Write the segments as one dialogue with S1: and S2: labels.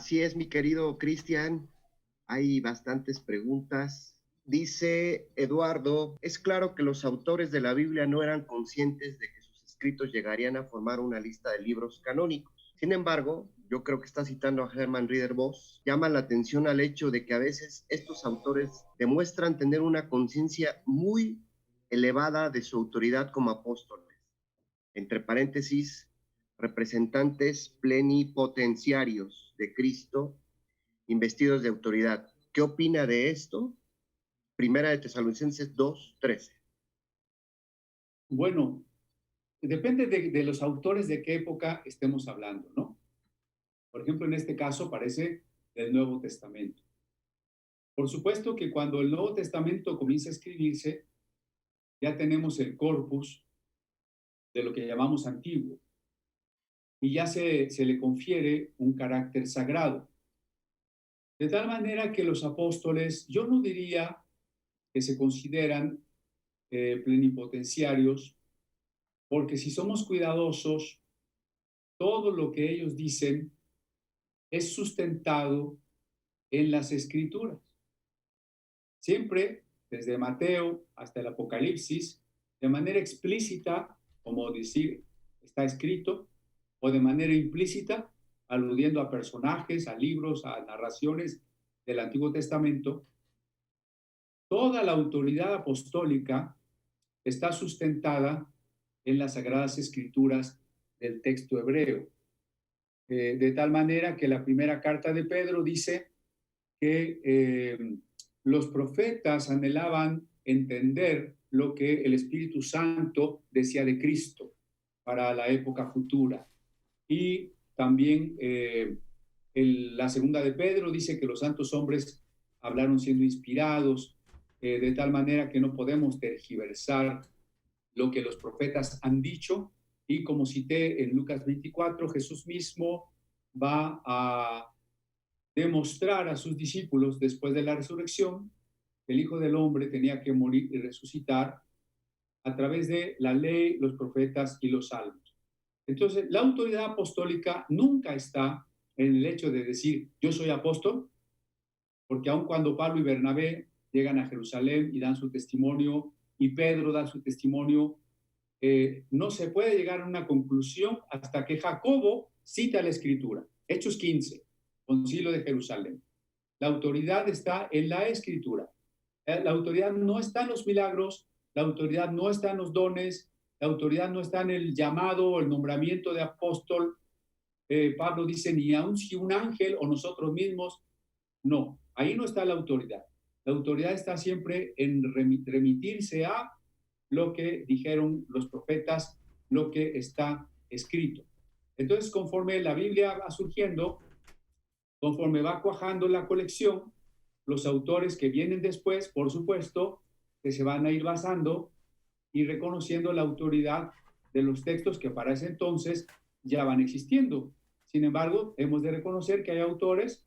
S1: Así es, mi querido Cristian. Hay bastantes preguntas. Dice Eduardo, es claro que los autores de la Biblia no eran conscientes de que sus escritos llegarían a formar una lista de libros canónicos. Sin embargo, yo creo que está citando a Hermann Ridderbos, llama la atención al hecho de que a veces estos autores demuestran tener una conciencia muy elevada de su autoridad como apóstoles. Entre paréntesis, representantes plenipotenciarios de Cristo, investidos de autoridad. ¿Qué opina de esto? Primera de Tesalonicenses 2:13.
S2: Bueno, depende de los autores de qué época estemos hablando, ¿no? Por ejemplo, en este caso parece del Nuevo Testamento. Por supuesto que cuando el Nuevo Testamento comienza a escribirse, ya tenemos el corpus de lo que llamamos antiguo y ya se le confiere un carácter sagrado. De tal manera que los apóstoles, yo no diría que se consideran plenipotenciarios, porque si somos cuidadosos, todo lo que ellos dicen es sustentado en las escrituras. Siempre, desde Mateo hasta el Apocalipsis, de manera explícita, como decir, está escrito, o de manera implícita, aludiendo a personajes, a libros, a narraciones del Antiguo Testamento, toda la autoridad apostólica está sustentada en las Sagradas Escrituras del texto hebreo. De tal manera que la primera carta de Pedro dice que los profetas anhelaban entender lo que el Espíritu Santo decía de Cristo para la época futura. Y también la segunda de Pedro dice que los santos hombres hablaron siendo inspirados, de tal manera que no podemos tergiversar lo que los profetas han dicho. Y como cité en Lucas 24, Jesús mismo va a demostrar a sus discípulos después de la resurrección que el Hijo del Hombre tenía que morir y resucitar a través de la ley, los profetas y los salmos. Entonces, la autoridad apostólica nunca está en el hecho de decir yo soy apóstol, porque aun cuando Pablo y Bernabé llegan a Jerusalén y dan su testimonio, y Pedro da su testimonio, no se puede llegar a una conclusión hasta que Jacobo cita la Escritura. Hechos 15, Concilio de Jerusalén. La autoridad está en la Escritura. La autoridad no está en los milagros, la autoridad no está en los dones, la autoridad no está en el llamado o el nombramiento de apóstol. Pablo dice, ni aun si un ángel o nosotros mismos, no, ahí no está la autoridad. La autoridad está siempre en remitirse a lo que dijeron los profetas, lo que está escrito. Entonces, conforme la Biblia va surgiendo, conforme va cuajando la colección, los autores que vienen después, por supuesto, que se van a ir basando y reconociendo la autoridad de los textos que para ese entonces ya van existiendo. Sin embargo, hemos de reconocer que hay autores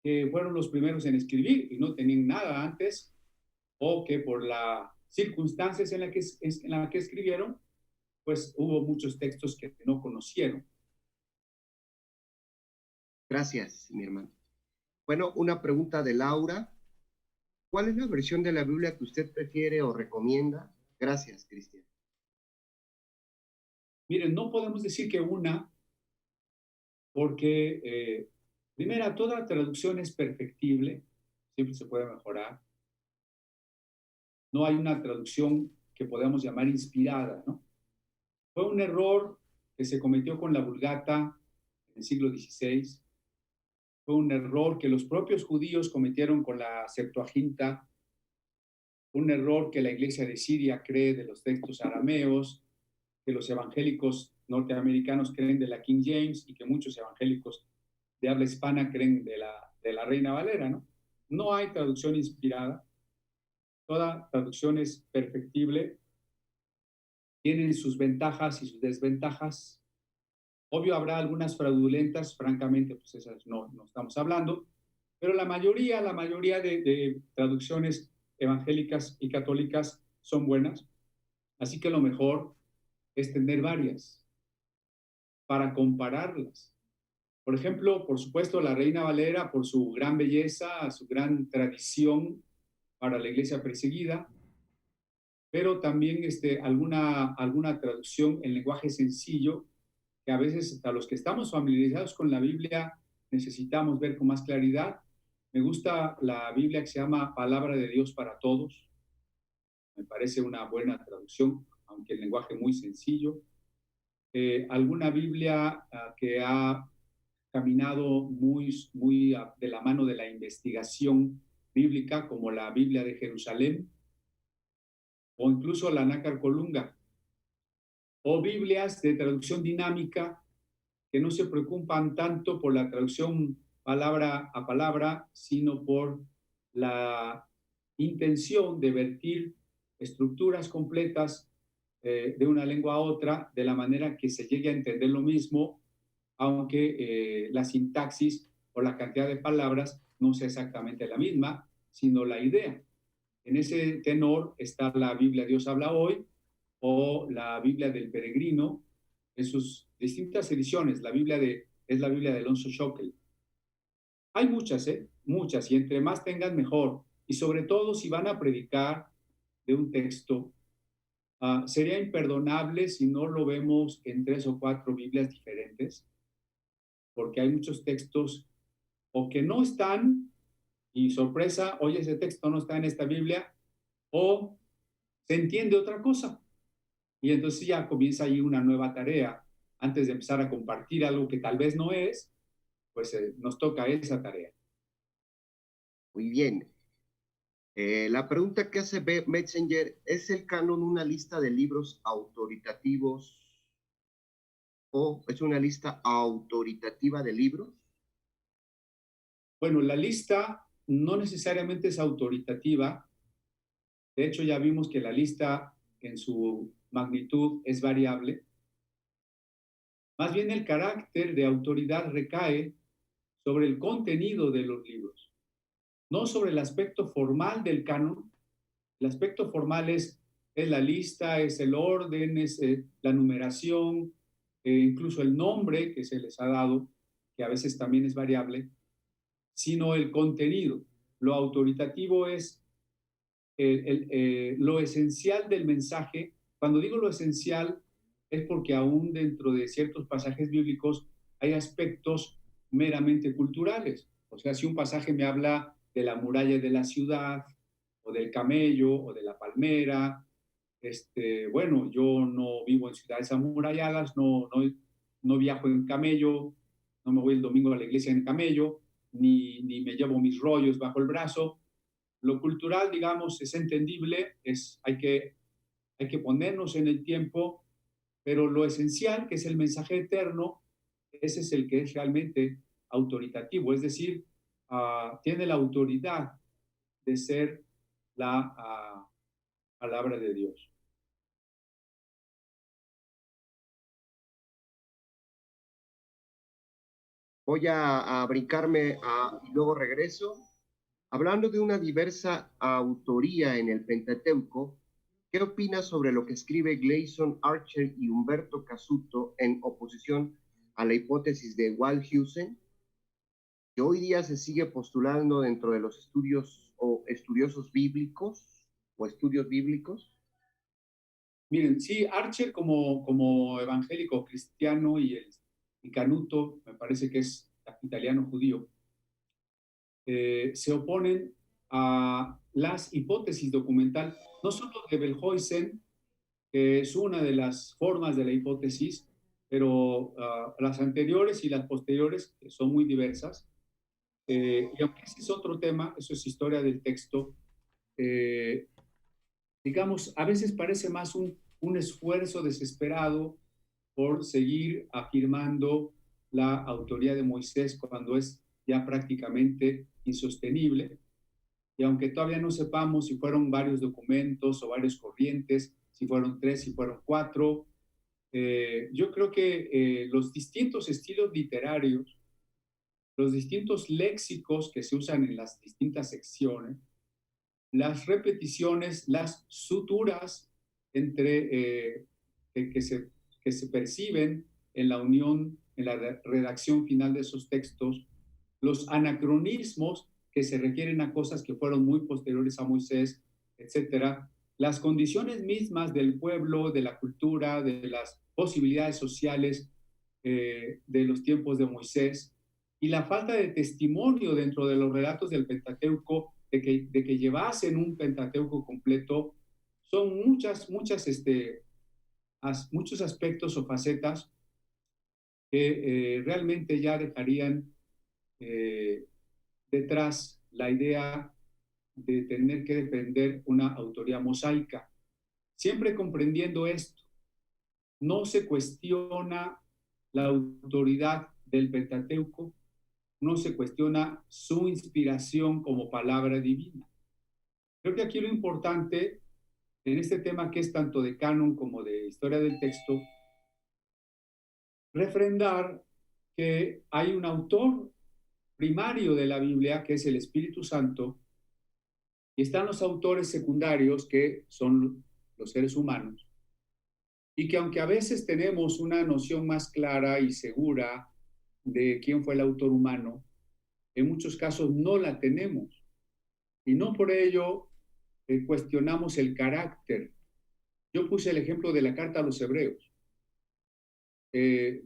S2: que fueron los primeros en escribir y no tenían nada antes, o que por las circunstancias en la que escribieron, pues hubo muchos textos que no conocieron.
S1: Gracias, mi hermano. Bueno, una pregunta de Laura. ¿Cuál es la versión de la Biblia que usted prefiere o recomienda? Gracias, Cristian.
S2: Miren, no podemos decir que una, porque primera, toda traducción es perfectible, siempre se puede mejorar. No hay una traducción que podamos llamar inspirada, ¿no? Fue un error que se cometió con la Vulgata en el siglo XVI. Fue un error que los propios judíos cometieron con la Septuaginta. Un error que la iglesia de Siria cree de los textos arameos, que los evangélicos norteamericanos creen de la King James y que muchos evangélicos de habla hispana creen de la Reina Valera, ¿no? No hay traducción inspirada. Toda traducción es perfectible. Tienen sus ventajas y sus desventajas. Obvio, habrá algunas fraudulentas, francamente, pues esas no estamos hablando, pero la mayoría de traducciones evangélicas y católicas son buenas. Así que lo mejor es tener varias para compararlas. Por ejemplo, por supuesto, la Reina Valera, por su gran belleza, su gran tradición para la iglesia perseguida, pero también alguna traducción en lenguaje sencillo, que a veces a los que estamos familiarizados con la Biblia necesitamos ver con más claridad. Me gusta la Biblia que se llama Palabra de Dios para Todos. Me parece una buena traducción, aunque el lenguaje muy sencillo. Alguna Biblia que ha caminado muy de la mano de la investigación bíblica, como la Biblia de Jerusalén, o incluso la Nácar Colunga, o Biblias de traducción dinámica que no se preocupan tanto por la traducción palabra a palabra, sino por la intención de vertir estructuras completas de una lengua a otra, de la manera que se llegue a entender lo mismo, aunque la sintaxis o la cantidad de palabras no sea exactamente la misma, sino la idea. En ese tenor está la Biblia Dios habla hoy o la Biblia del Peregrino en sus distintas ediciones. Es la Biblia de Alonso Schockel. Hay muchas, muchas, y entre más tengan mejor. Y sobre todo si van a predicar de un texto, sería imperdonable si no lo vemos en 3 o 4 Biblias diferentes, porque hay muchos textos o que no están, y sorpresa, oye, ese texto no está en esta Biblia, o se entiende otra cosa. Y entonces ya comienza ahí una nueva tarea. Antes de empezar a compartir algo que tal vez no es, pues nos toca esa tarea.
S1: Muy bien. La pregunta que hace Metzinger, ¿es el canon una lista de libros autoritativos o es una lista autoritativa de libros?
S2: Bueno, la lista no necesariamente es autoritativa. De hecho, ya vimos que la lista en su magnitud es variable. Más bien el carácter de autoridad recae sobre el contenido de los libros, no sobre el aspecto formal del canon. El aspecto formal es la lista, es el orden, es la numeración, incluso el nombre que se les ha dado, que a veces también es variable, sino el contenido. Lo autoritativo es lo esencial del mensaje. Cuando digo lo esencial, es porque aún dentro de ciertos pasajes bíblicos hay aspectos meramente culturales. O sea, si un pasaje me habla de la muralla de la ciudad, o del camello, o de la palmera, bueno, yo no vivo en ciudades amuralladas, no viajo en camello, no me voy el domingo a la iglesia en camello, ni me llevo mis rollos bajo el brazo. Lo cultural, digamos, es entendible, hay que ponernos en el tiempo, pero lo esencial, que es el mensaje eterno, ese es el que es realmente autoritativo, es decir, tiene la autoridad de ser la palabra de Dios.
S1: Voy a brincarme y luego regreso. Hablando de una diversa autoría en el Pentateuco, ¿qué opinas sobre lo que escribe Gleason Archer y Humberto Casuto en oposición a la hipótesis de Waldhausen, que hoy día se sigue postulando dentro de los estudios o estudiosos bíblicos o estudios bíblicos?
S2: Miren, sí, Archer como evangélico cristiano y Canuto, me parece que es italiano judío, se oponen a las hipótesis documental, no solo de Wellhausen, que es una de las formas de la hipótesis, pero las anteriores y las posteriores, que son muy diversas, y aunque ese es otro tema, eso es historia del texto, digamos, a veces parece más un esfuerzo desesperado por seguir afirmando la autoría de Moisés cuando es ya prácticamente insostenible. Y aunque todavía no sepamos si fueron varios documentos o varias corrientes, si fueron 3, si fueron 4, yo creo que los distintos estilos literarios, los distintos léxicos que se usan en las distintas secciones, las repeticiones, las suturas entre, que se perciben en la unión en la redacción final de esos textos, los anacronismos que se requieren a cosas que fueron muy posteriores a Moisés, etcétera, las condiciones mismas del pueblo, de la cultura, de las posibilidades sociales de los tiempos de Moisés, y la falta de testimonio dentro de los relatos del Pentateuco de que llevasen un Pentateuco completo, son muchos aspectos o facetas que realmente ya dejarían eh, detrás la idea de tener que defender una autoría mosaica. Siempre comprendiendo esto, no se cuestiona la autoridad del Pentateuco, no se cuestiona su inspiración como palabra divina. Creo que aquí lo importante en este tema que es tanto de canon como de historia del texto, refrendar que hay un autor primario de la Biblia, que es el Espíritu Santo, y están los autores secundarios, que son los seres humanos, y que aunque a veces tenemos una noción más clara y segura de quién fue el autor humano, en muchos casos no la tenemos, y no por ello cuestionamos el carácter. Yo puse el ejemplo de la carta a los hebreos.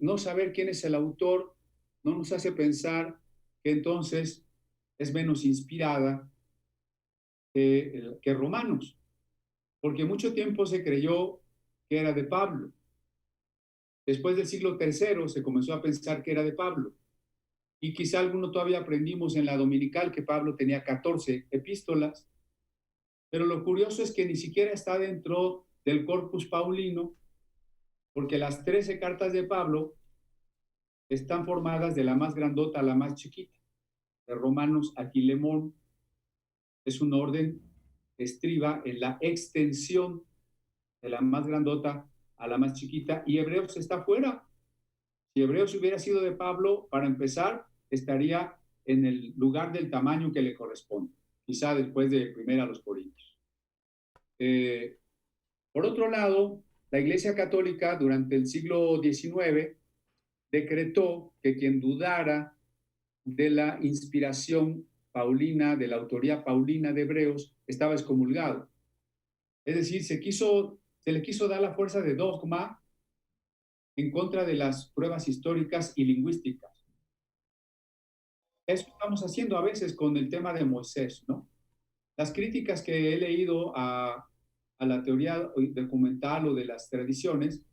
S2: No saber quién es el autor no nos hace pensar que entonces es menos inspirada que Romanos, porque mucho tiempo se creyó que era de Pablo. Después del siglo III se comenzó a pensar que era de Pablo. Y quizá alguno todavía aprendimos en la dominical que Pablo tenía 14 epístolas, pero lo curioso es que ni siquiera está dentro del corpus paulino, porque las 13 cartas de Pablo están formadas de la más grandota a la más chiquita. De Romanos a Filemón es un orden que estriba en la extensión de la más grandota a la más chiquita, y Hebreos está fuera. Si Hebreos hubiera sido de Pablo, para empezar, estaría en el lugar del tamaño que le corresponde, quizá después de Primera a los Corintios. Por otro lado, la Iglesia Católica durante el siglo XIX decretó que quien dudara de la inspiración paulina, de la autoría paulina de Hebreos, estaba excomulgado. Es decir, se le quiso dar la fuerza de dogma en contra de las pruebas históricas y lingüísticas. Eso estamos haciendo a veces con el tema de Moisés, ¿no? Las críticas que he leído a la teoría documental o de las tradiciones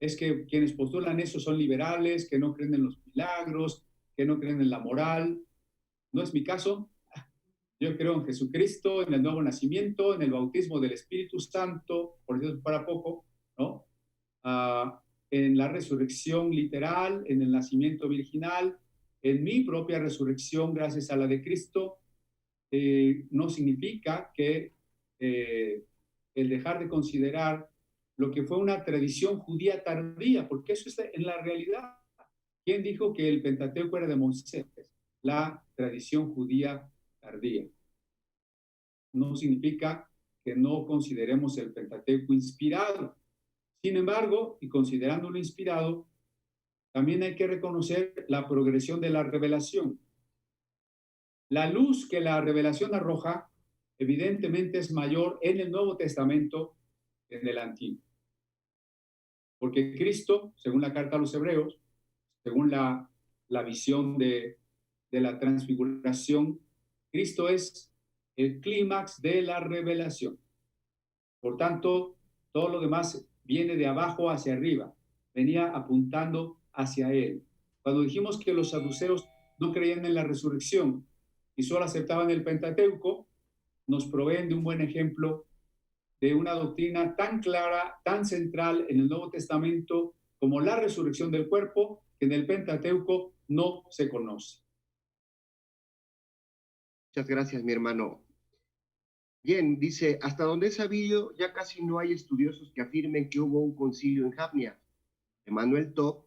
S2: es que quienes postulan eso son liberales, que no creen en los milagros, que no creen en la moral. No es mi caso. Yo creo en Jesucristo, en el nuevo nacimiento, en el bautismo del Espíritu Santo, por Dios para poco, ¿no? En la resurrección literal, en el nacimiento virginal, en mi propia resurrección gracias a la de Cristo. No significa que el dejar de considerar lo que fue una tradición judía tardía, porque eso es en la realidad. ¿Quién dijo que el Pentateuco era de Moisés? La tradición judía tardía. No significa que no consideremos el Pentateuco inspirado. Sin embargo, y considerándolo inspirado, también hay que reconocer la progresión de la revelación. La luz que la revelación arroja, evidentemente, es mayor en el Nuevo Testamento que en el Antiguo. Porque Cristo, según la carta a los Hebreos, según la visión de la transfiguración, Cristo es el clímax de la revelación. Por tanto, todo lo demás viene de abajo hacia arriba, venía apuntando hacia Él. Cuando dijimos que los saduceos no creían en la resurrección y solo aceptaban el Pentateuco, nos proveen de un buen ejemplo de una doctrina tan clara, tan central en el Nuevo Testamento como la resurrección del cuerpo, que en el Pentateuco no se conoce.
S1: Muchas gracias, mi hermano. Bien, dice, hasta donde he sabido, ya casi no hay estudiosos que afirmen que hubo un concilio en Jamnia. Emmanuel Top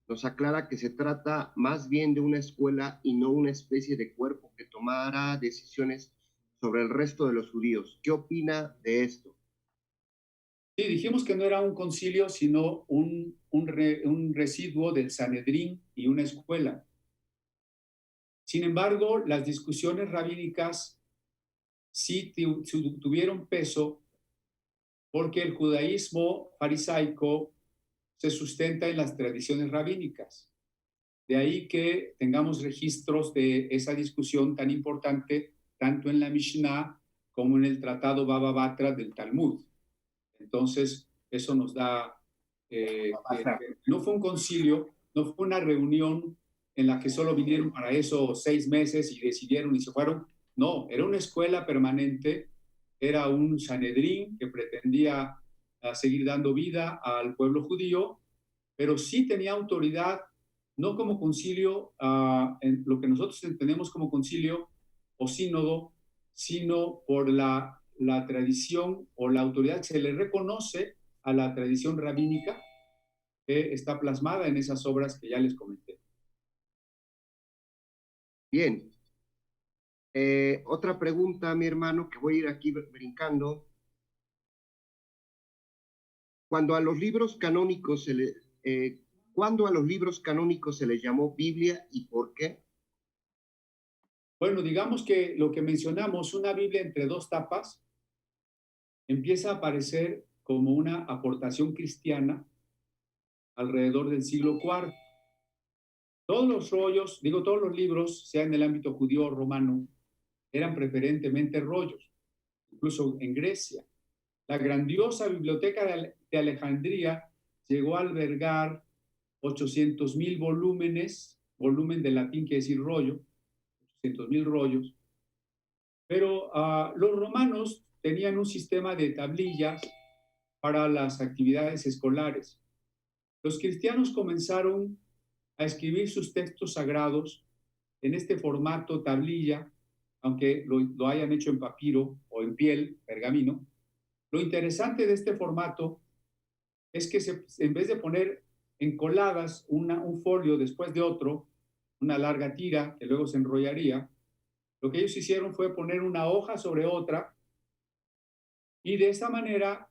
S1: nos aclara que se trata más bien de una escuela y no una especie de cuerpo que tomara decisiones sobre el resto de los judíos. ¿Qué opina de esto?
S2: Sí, dijimos que no era un concilio, sino un residuo del Sanedrín y una escuela. Sin embargo, las discusiones rabínicas sí tuvieron peso porque el judaísmo farisaico se sustenta en las tradiciones rabínicas. De ahí que tengamos registros de esa discusión tan importante, tanto en la Mishnah como en el tratado Baba Batra del Talmud. Entonces, eso nos da, que no fue un concilio, no fue una reunión en la que solo vinieron para eso 6 meses y decidieron y se fueron. No, era una escuela permanente, era un Sanedrín que pretendía seguir dando vida al pueblo judío, pero sí tenía autoridad, no como concilio, en lo que nosotros entendemos como concilio o sínodo, sino por la tradición o la autoridad que se le reconoce a la tradición rabínica que está plasmada en esas obras que ya les comenté.
S1: Bien. Otra pregunta, mi hermano, que voy a ir aquí brincando. Cuando a los libros canónicos se le, ¿cuándo a los libros canónicos se les llamó Biblia y por qué?
S2: Bueno, digamos que lo que mencionamos, una Biblia entre dos tapas, empieza a aparecer como una aportación cristiana alrededor del siglo IV. Todos los rollos, digo todos los libros, sea en el ámbito judío o romano, eran preferentemente rollos, incluso en Grecia. La grandiosa biblioteca de Alejandría llegó a albergar 800,000 volúmenes, volumen de latín quiere decir rollo, 800,000 rollos, pero los romanos tenían un sistema de tablillas para las actividades escolares. Los cristianos comenzaron a escribir sus textos sagrados en este formato tablilla, aunque lo hayan hecho en papiro o en piel, pergamino. Lo interesante de este formato es que en vez de poner encoladas un folio después de otro, una larga tira que luego se enrollaría, lo que ellos hicieron fue poner una hoja sobre otra y de esta manera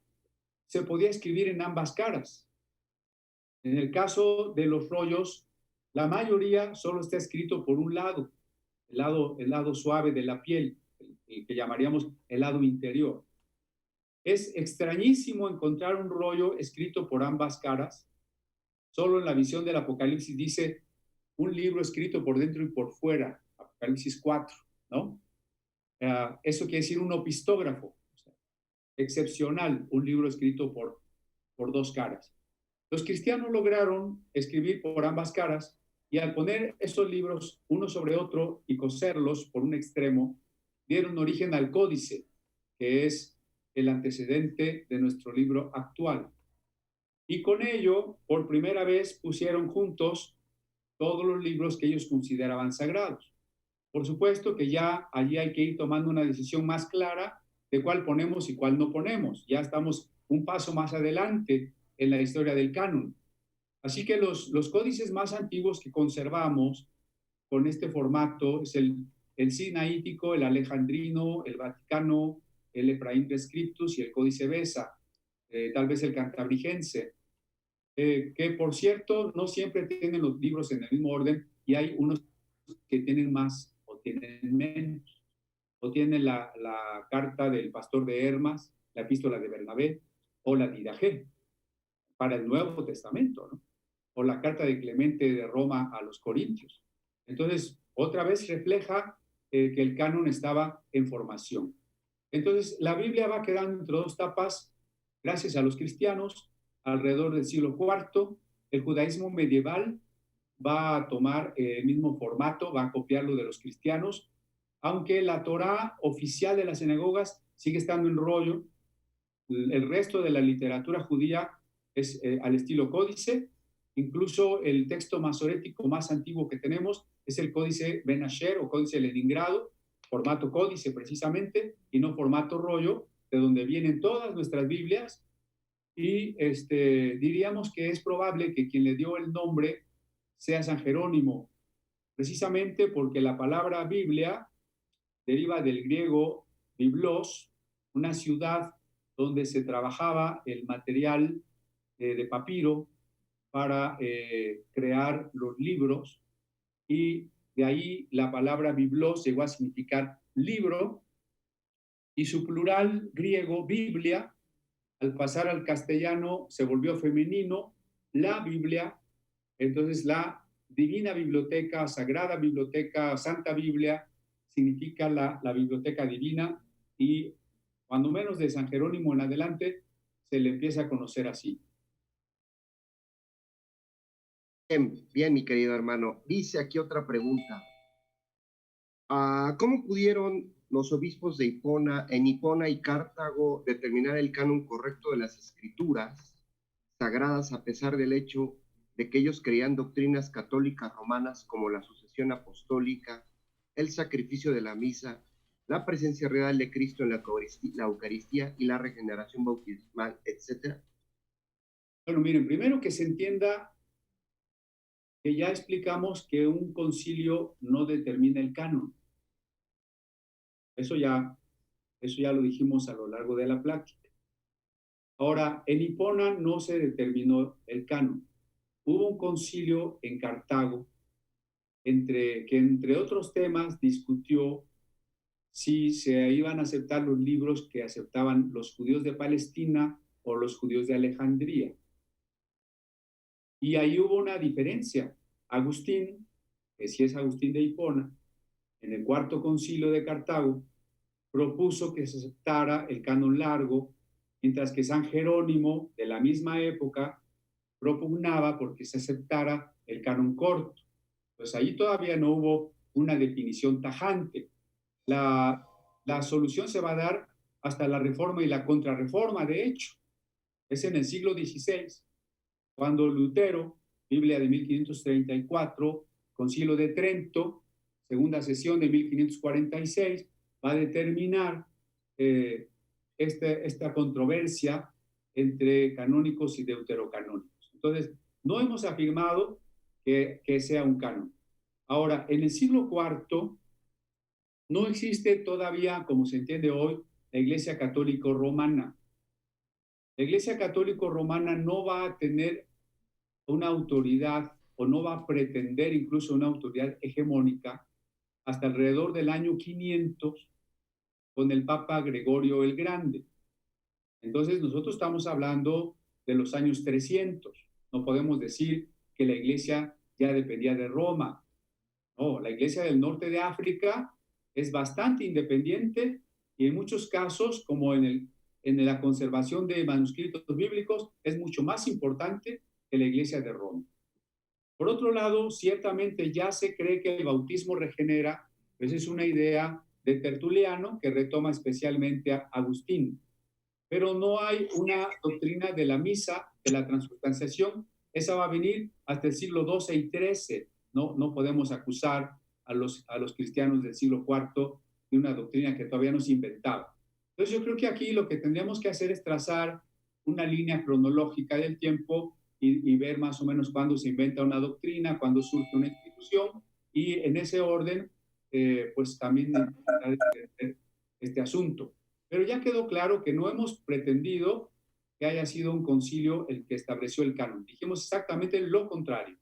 S2: se podía escribir en ambas caras. En el caso de los rollos, la mayoría solo está escrito por un lado, el lado suave de la piel, el que llamaríamos el lado interior. Es extrañísimo encontrar un rollo escrito por ambas caras. Solo en la visión del Apocalipsis dice un libro escrito por dentro y por fuera, Apocalipsis 4, ¿no? Eso quiere decir un opistógrafo, o sea, excepcional, un libro escrito por dos caras. Los cristianos lograron escribir por ambas caras y al poner estos libros uno sobre otro y coserlos por un extremo, dieron origen al códice, que es el antecedente de nuestro libro actual. Y con ello, por primera vez, pusieron juntos todos los libros que ellos consideraban sagrados. Por supuesto que ya allí hay que ir tomando una decisión más clara de cuál ponemos y cuál no ponemos. Ya estamos un paso más adelante en la historia del canon. Así que los códices más antiguos que conservamos con este formato es el sinaítico, el alejandrino, el vaticano, el Ephraim de Scriptus y el Códice Beza, tal vez el cantabrigense, que por cierto no siempre tienen los libros en el mismo orden y hay unos que tienen más o tienen menos, o tienen la carta del pastor de Hermas, la epístola de Bernabé o la Didaché para el Nuevo Testamento, ¿no? O la carta de Clemente de Roma a los Corintios. Entonces, otra vez refleja que el canon estaba en formación. Entonces, la Biblia va quedando entre dos tapas gracias a los cristianos alrededor del siglo IV. El judaísmo medieval va a tomar el mismo formato, va a copiarlo de los cristianos, aunque la Torá oficial de las sinagogas sigue estando en rollo. El resto de la literatura judía es al estilo códice. Incluso el texto masorético más antiguo que tenemos es el códice Ben Asher o códice Leningrado, formato códice precisamente, y no formato rollo, de donde vienen todas nuestras Biblias. Y diríamos que es probable que quien le dio el nombre sea San Jerónimo, precisamente porque la palabra Biblia deriva del griego biblos, una ciudad donde se trabajaba el material de papiro para crear los libros, y de ahí la palabra biblos llegó a significar libro, y su plural griego, Biblia, al pasar al castellano se volvió femenino, la Biblia. Entonces la Divina Biblioteca, Sagrada Biblioteca, Santa Biblia, significa la biblioteca divina, y cuando menos de San Jerónimo en adelante se le empieza a conocer así.
S1: Bien, bien, mi querido hermano. Dice aquí otra pregunta. ¿Cómo pudieron los obispos de Hipona y Cartago determinar el canon correcto de las escrituras sagradas a pesar del hecho de que ellos creían doctrinas católicas romanas como la sucesión apostólica, el sacrificio de la misa, la presencia real de Cristo en la Eucaristía y la regeneración bautismal, etcétera?
S2: Bueno, miren, primero que se entienda que ya explicamos que un concilio no determina el canon. Eso ya lo dijimos a lo largo de la plática. Ahora, en Hipona no se determinó el canon. Hubo un concilio en Cartago que entre otros temas discutió si se iban a aceptar los libros que aceptaban los judíos de Palestina o los judíos de Alejandría. Y ahí hubo una diferencia. Agustín, que sí es Agustín de Hipona, en el cuarto concilio de Cartago, propuso que se aceptara el canon largo, mientras que San Jerónimo, de la misma época, propugnaba porque se aceptara el canon corto. Pues ahí todavía no hubo una definición tajante. La solución se va a dar hasta la Reforma y la Contrarreforma, de hecho. Es en el siglo XVI, cuando Lutero, Biblia de 1534, Concilio de Trento, segunda sesión de 1546, va a determinar esta controversia entre canónicos y deuterocanónicos. Entonces, no hemos afirmado que sea un canon. Ahora, en el siglo IV no existe todavía, como se entiende hoy, la Iglesia Católica Romana. La Iglesia Católica Romana no va a tener una autoridad, o no va a pretender incluso una autoridad hegemónica, hasta alrededor del año 500 con el Papa Gregorio el Grande. Entonces nosotros estamos hablando de los años 300. No podemos decir que la Iglesia ya dependía de Roma. No, la Iglesia del norte de África es bastante independiente, y en muchos casos, como en la conservación de manuscritos bíblicos, es mucho más importante que la Iglesia de Roma. Por otro lado, ciertamente ya se cree que el bautismo regenera, pues es una idea de Tertuliano que retoma especialmente a Agustín. Pero no hay una doctrina de la misa, de la transubstanciación. Esa va a venir hasta el siglo XII y XIII. No podemos acusar a los cristianos del siglo IV de una doctrina que todavía no se inventaba. Entonces yo creo que aquí lo que tendríamos que hacer es trazar una línea cronológica del tiempo y ver más o menos cuándo se inventa una doctrina, cuándo surge una institución, y en ese orden, pues también este asunto. Pero ya quedó claro que no hemos pretendido que haya sido un concilio el que estableció el canon. Dijimos exactamente lo contrario.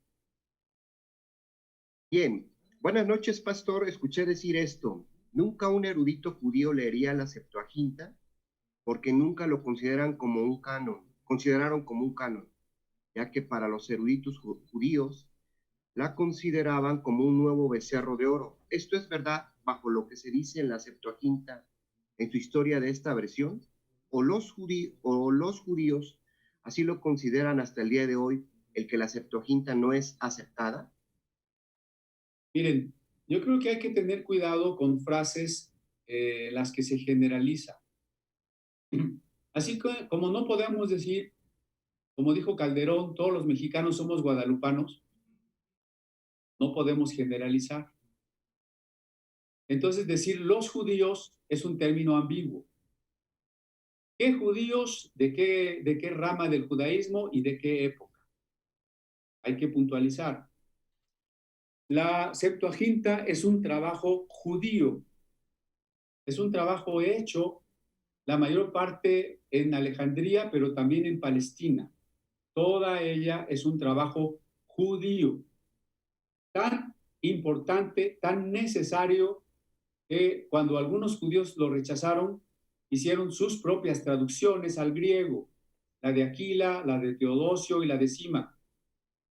S1: Bien, buenas noches, pastor. Escuché decir esto. Nunca un erudito judío leería la Septuaginta porque nunca lo consideraron como un canon, ya que para los eruditos judíos la consideraban como un nuevo becerro de oro. ¿Esto es verdad bajo lo que se dice en la Septuaginta en su historia de esta versión? ¿O los judíos así lo consideran hasta el día de hoy, el que la Septuaginta no es aceptada?
S2: Miren, yo creo que hay que tener cuidado con frases las que se generalizan. Así que, como no podemos decir, como dijo Calderón, todos los mexicanos somos guadalupanos, no podemos generalizar. Entonces, decir los judíos es un término ambiguo. ¿Qué judíos? ¿De qué rama del judaísmo y de qué época? Hay que puntualizar. La Septuaginta es un trabajo judío, es un trabajo hecho la mayor parte en Alejandría, pero también en Palestina. Toda ella es un trabajo judío, tan importante, tan necesario, que cuando algunos judíos lo rechazaron, hicieron sus propias traducciones al griego, la de Aquila, la de Teodosio y la de Sima.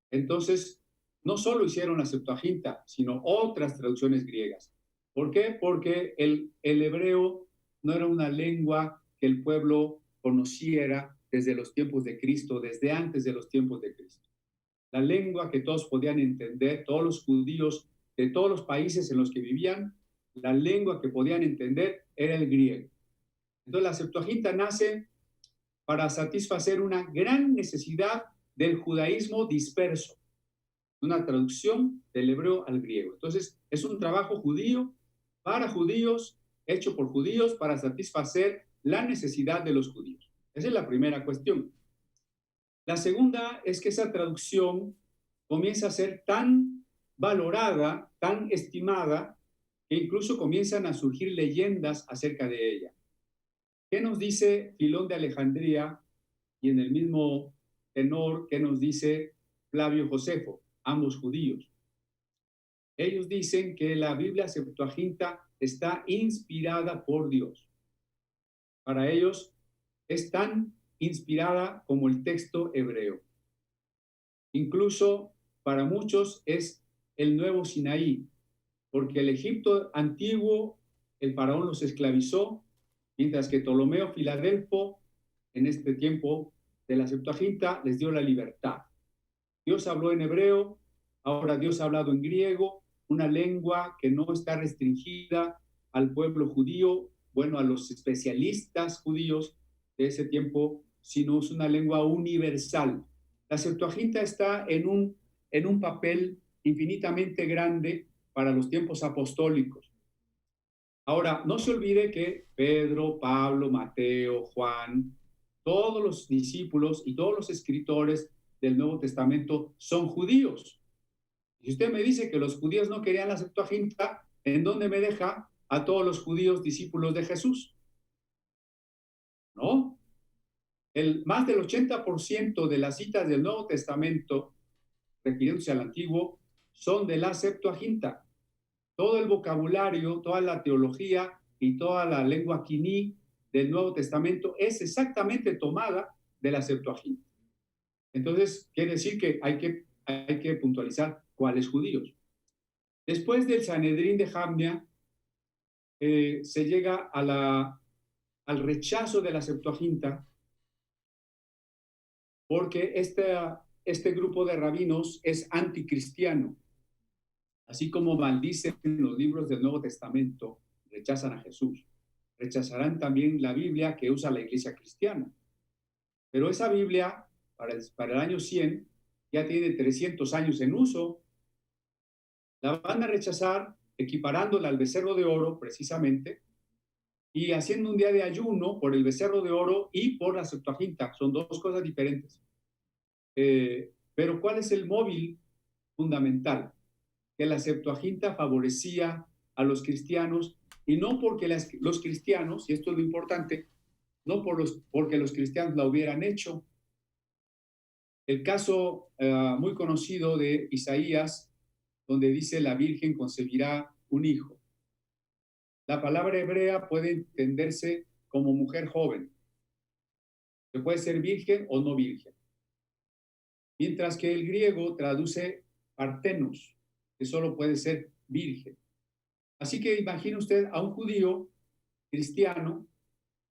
S2: Entonces, no solo hicieron la Septuaginta, sino otras traducciones griegas. ¿Por qué? Porque el hebreo no era una lengua que el pueblo conociera desde los tiempos de Cristo, desde antes de los tiempos de Cristo. La lengua que todos podían entender, todos los judíos de todos los países en los que vivían, la lengua que podían entender era el griego. Entonces la Septuaginta nace para satisfacer una gran necesidad del judaísmo disperso, una traducción del hebreo al griego. Entonces es un trabajo judío para judíos, hecho por judíos para satisfacer la necesidad de los judíos. Esa es la primera cuestión. La segunda es que esa traducción comienza a ser tan valorada, tan estimada, que incluso comienzan a surgir leyendas acerca de ella. ¿Qué nos dice Filón de Alejandría? Y en el mismo tenor, ¿qué nos dice Flavio Josefo? Ambos judíos. Ellos dicen que la Biblia Septuaginta está inspirada por Dios. Para ellos es tan inspirada como el texto hebreo. Incluso para muchos es el nuevo Sinaí, porque el Egipto antiguo, el faraón los esclavizó, mientras que Ptolomeo Filadelfo, en este tiempo de la Septuaginta, les dio la libertad. Dios habló en hebreo, ahora Dios ha hablado en griego, una lengua que no está restringida al pueblo judío, bueno, a los especialistas judíos de ese tiempo, sino es una lengua universal. La Septuaginta está en un papel infinitamente grande para los tiempos apostólicos. Ahora, no se olvide que Pedro, Pablo, Mateo, Juan, todos los discípulos y todos los escritores del Nuevo Testamento son judíos. Si usted me dice que los judíos no querían la Septuaginta, ¿en dónde me deja a todos los judíos discípulos de Jesús? ¿No? Más del 80% de las citas del Nuevo Testamento, refiriéndose al Antiguo, son de la Septuaginta. Todo el vocabulario, toda la teología y toda la lengua quiní del Nuevo Testamento es exactamente tomada de la Septuaginta. Entonces, quiere decir que hay que puntualizar cuáles judíos. Después del Sanedrín de Jamnia, se llega al rechazo de la Septuaginta, porque este grupo de rabinos es anticristiano. Así como maldicen los libros del Nuevo Testamento, rechazan a Jesús, rechazarán también la Biblia que usa la iglesia cristiana. Pero esa Biblia, para el año 100, ya tiene 300 años en uso. La van a rechazar equiparándola al becerro de oro, precisamente, y haciendo un día de ayuno por el becerro de oro y por la Septuaginta. Son dos cosas diferentes. Pero ¿cuál es el móvil fundamental? Que la Septuaginta favorecía a los cristianos, y no porque los cristianos, y esto es lo importante, no porque los cristianos la hubieran hecho. El caso muy conocido de Isaías, donde dice la Virgen concebirá un hijo. La palabra hebrea puede entenderse como mujer joven, que puede ser virgen o no virgen. Mientras que el griego traduce partenos, que solo puede ser virgen. Así que imagine usted a un judío cristiano,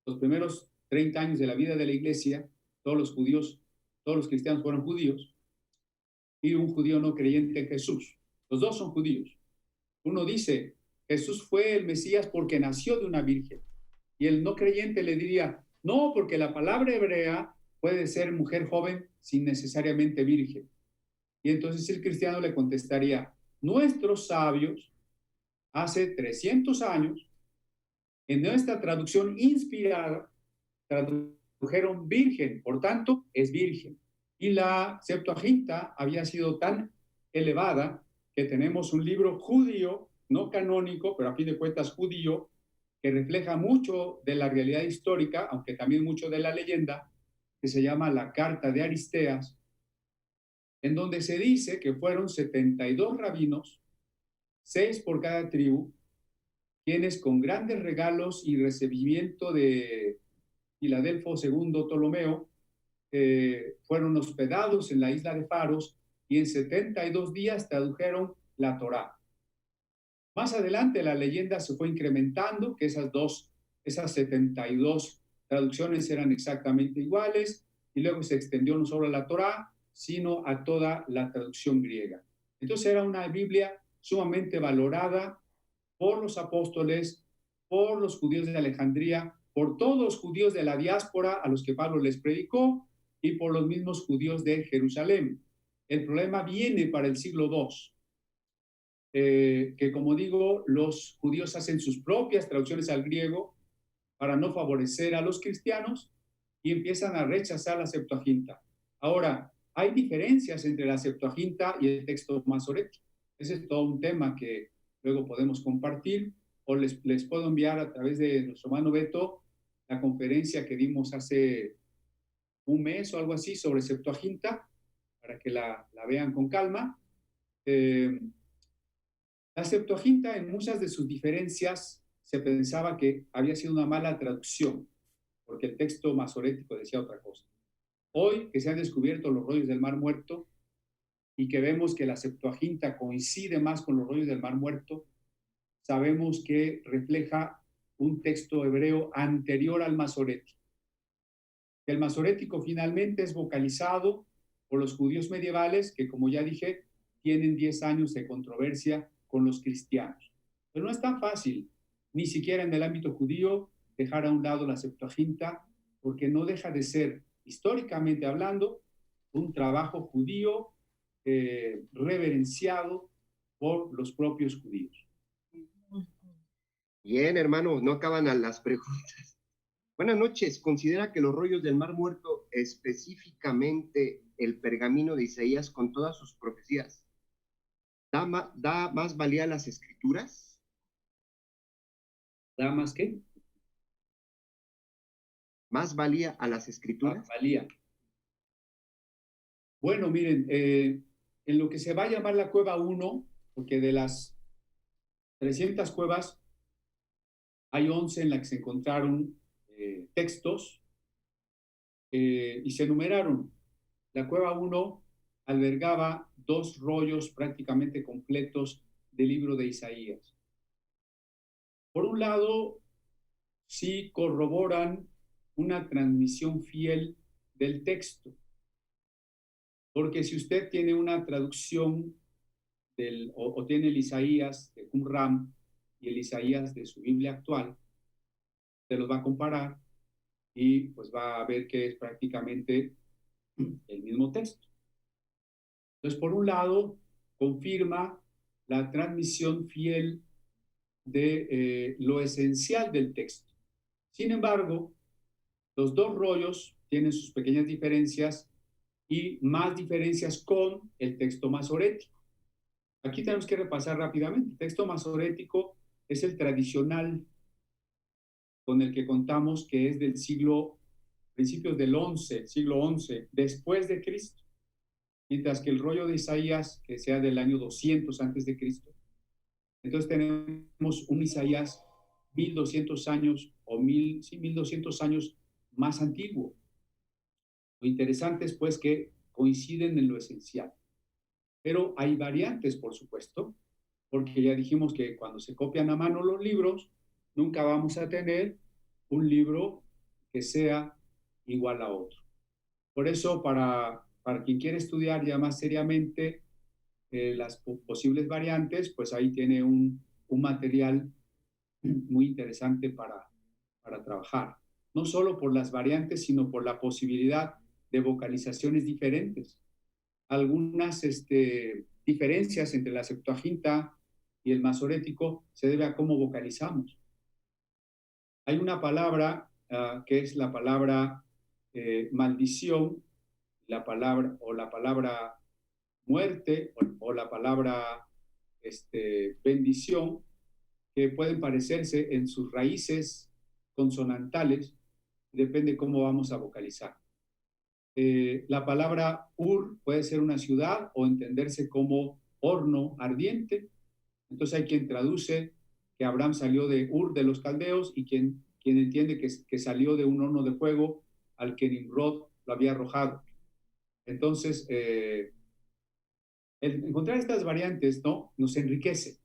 S2: los primeros 30 años de la vida de la iglesia, todos los cristianos fueron judíos, y un judío no creyente en Jesús. Los dos son judíos. Uno dice, Jesús fue el Mesías porque nació de una virgen. Y el no creyente le diría, no, porque la palabra hebrea puede ser mujer joven sin necesariamente virgen. Y entonces el cristiano le contestaría, nuestros sabios, hace 300 años, en nuestra traducción inspirada, tradujeron virgen, por tanto, es virgen. Y la Septuaginta había sido tan elevada que tenemos un libro judío, no canónico, pero a fin de cuentas judío, que refleja mucho de la realidad histórica, aunque también mucho de la leyenda, que se llama la Carta de Aristeas, en donde se dice que fueron 72 rabinos, 6 por cada tribu, quienes con grandes regalos y recibimiento de Filadelfo II Ptolomeo fueron hospedados en la isla de Faros y en 72 días tradujeron la Torá. Más adelante la leyenda se fue incrementando, que esas 72 traducciones eran exactamente iguales, y luego se extendió no solo a la Torá, sino a toda la traducción griega. Entonces era una Biblia sumamente valorada por los apóstoles, por los judíos de Alejandría, por todos los judíos de la diáspora a los que Pablo les predicó y por los mismos judíos de Jerusalén. El problema viene para el siglo II, que como digo, los judíos hacen sus propias traducciones al griego para no favorecer a los cristianos y empiezan a rechazar la Septuaginta. Ahora, hay diferencias entre la Septuaginta y el texto masorético. Ese es todo un tema que luego podemos compartir, o les puedo enviar a través de nuestro hermano Beto la conferencia que dimos hace un mes o algo así sobre Septuaginta, para que la vean con calma. La Septuaginta, en muchas de sus diferencias, se pensaba que había sido una mala traducción, porque el texto masorético decía otra cosa. Hoy que se han descubierto los rollos del Mar Muerto y que vemos que la Septuaginta coincide más con los rollos del Mar Muerto, sabemos que refleja un texto hebreo anterior al masorético. El masorético finalmente es vocalizado por los judíos medievales que, como ya dije, tienen 10 años de controversia con los cristianos. Pero no es tan fácil, ni siquiera en el ámbito judío, dejar a un lado la Septuaginta, porque no deja de ser, históricamente hablando, un trabajo judío reverenciado por los propios judíos.
S1: Bien, hermano, no acaban las preguntas. Buenas noches. ¿Considera que los rollos del Mar Muerto, específicamente el pergamino de Isaías con todas sus profecías, da más valía a las escrituras?
S2: ¿Da más qué?
S1: ¿Más valía a las escrituras?
S2: Valía. Bueno, miren, en lo que se va a llamar la cueva 1, porque de las 300 cuevas, hay 11 en las que se encontraron textos y se numeraron. La cueva 1 albergaba 2 rollos prácticamente completos del libro de Isaías. Por un lado, sí corroboran una transmisión fiel del texto, porque si usted tiene una traducción o tiene el Isaías de Qumran y el Isaías de su Biblia actual, se los va a comparar y pues va a ver que es prácticamente el mismo texto. Entonces, por un lado, confirma la transmisión fiel de lo esencial del texto. Sin embargo, los 2 rollos tienen sus pequeñas diferencias y más diferencias con el texto masorético. Aquí tenemos que repasar rápidamente. El texto masorético es el tradicional con el que contamos, que es del principios del siglo XI, después de Cristo. Mientras que el rollo de Isaías, que sea del año 200 antes de Cristo. Entonces tenemos un Isaías 1200 años o 1200 años más antiguo. Lo interesante es pues que coinciden en lo esencial. Pero hay variantes, por supuesto, porque ya dijimos que cuando se copian a mano los libros, nunca vamos a tener un libro que sea igual a otro. Por eso, para quien quiere estudiar ya más seriamente las posibles variantes, pues ahí tiene un material muy interesante para trabajar. No solo por las variantes, sino por la posibilidad de vocalizaciones diferentes. Algunas diferencias entre la Septuaginta y el masorético se debe a cómo vocalizamos. Hay una palabra que es la palabra maldición, la palabra muerte o la palabra bendición, que pueden parecerse en sus raíces consonantales, depende cómo vamos a vocalizar. La palabra Ur puede ser una ciudad o entenderse como horno ardiente. Entonces hay quien traduce que Abraham salió de Ur de los caldeos y quien entiende que salió de un horno de fuego al que Nimrod lo había arrojado. Entonces, el encontrar estas variantes, ¿no?, nos enriquece.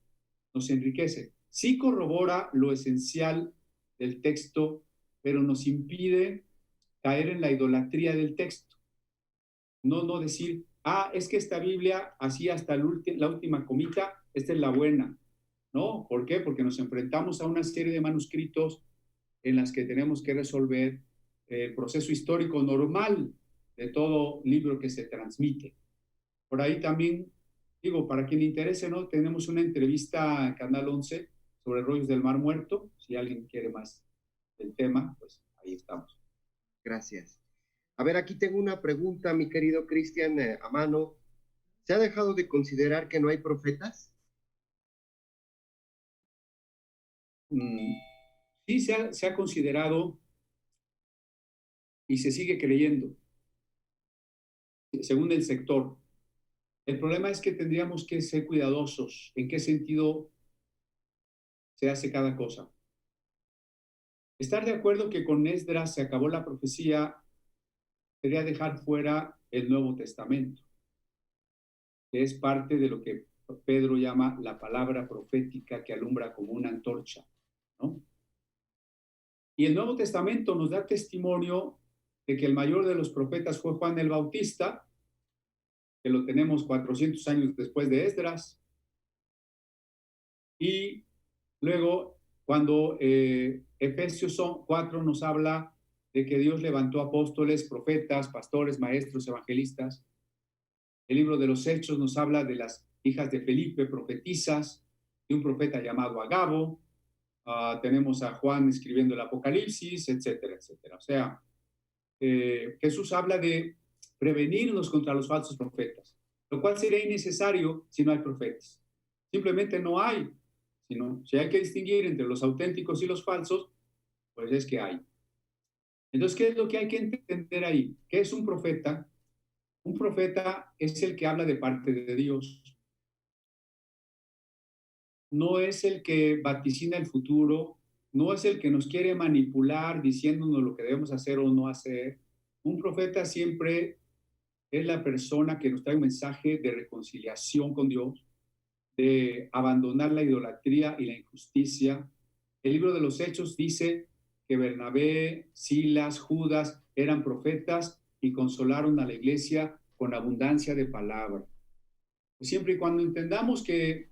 S2: Sí corrobora lo esencial del texto, pero nos impide caer en la idolatría del texto. No decir, es que esta Biblia, así hasta la última comita, esta es la buena. ¿No? ¿Por qué? Porque nos enfrentamos a una serie de manuscritos en las que tenemos que resolver el proceso histórico normal de todo libro que se transmite. Por ahí también, digo, para quien le interese, ¿no?, tenemos una entrevista en Canal 11 sobre rollos del Mar Muerto. Si alguien quiere más del tema, pues ahí estamos.
S1: Gracias. A ver, aquí tengo una pregunta, mi querido Cristian, a mano. ¿Se ha dejado de considerar que no hay profetas?
S2: Sí, se ha considerado y se sigue creyendo, según el sector. El problema es que tendríamos que ser cuidadosos. ¿En qué sentido se hace cada cosa? Estar de acuerdo que con Esdras se acabó la profecía sería dejar fuera el Nuevo Testamento, que es parte de lo que Pedro llama la palabra profética que alumbra como una antorcha, ¿no? Y el Nuevo Testamento nos da testimonio de que el mayor de los profetas fue Juan el Bautista, que lo tenemos 400 años después de Esdras. Y luego, cuando Efesios 4 nos habla de que Dios levantó apóstoles, profetas, pastores, maestros, evangelistas. El libro de los Hechos nos habla de las hijas de Felipe, profetisas, de un profeta llamado Agabo. Tenemos a Juan escribiendo el Apocalipsis, etcétera, etcétera. O sea, Jesús habla de prevenirnos contra los falsos profetas, lo cual sería innecesario si no hay profetas. Simplemente no hay. Si hay que distinguir entre los auténticos y los falsos, pues es que hay. Entonces, ¿qué es lo que hay que entender ahí? ¿Qué es un profeta? Un profeta es el que habla de parte de Dios. No es el que vaticina el futuro, no es el que nos quiere manipular diciéndonos lo que debemos hacer o no hacer. Un profeta siempre es la persona que nos trae un mensaje de reconciliación con Dios, de abandonar la idolatría y la injusticia. El libro de los Hechos dice que Bernabé, Silas, Judas eran profetas y consolaron a la iglesia con abundancia de palabra. Siempre y cuando entendamos que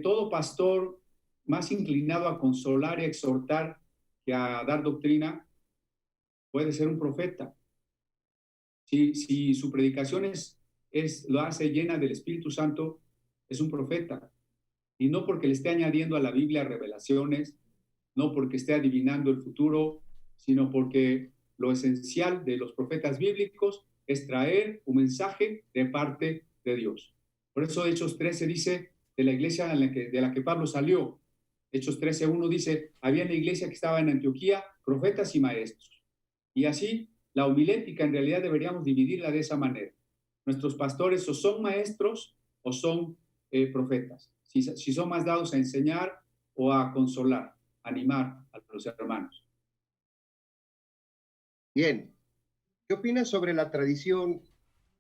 S2: todo pastor más inclinado a consolar y a exhortar que a dar doctrina puede ser un profeta. Si su predicación lo hace llena del Espíritu Santo, es un profeta. Y no porque le esté añadiendo a la Biblia revelaciones, no porque esté adivinando el futuro, sino porque lo esencial de los profetas bíblicos es traer un mensaje de parte de Dios. Por eso Hechos 13 dice de la iglesia de la que Pablo salió. Hechos 13:1 dice, había en la iglesia que estaba en Antioquía profetas y maestros. Y así, la homilética en realidad deberíamos dividirla de esa manera. Nuestros pastores o son maestros o son profetas. Si son más dados a enseñar o a consolar, animar a los hermanos.
S1: Bien, ¿qué opinas sobre la tradición?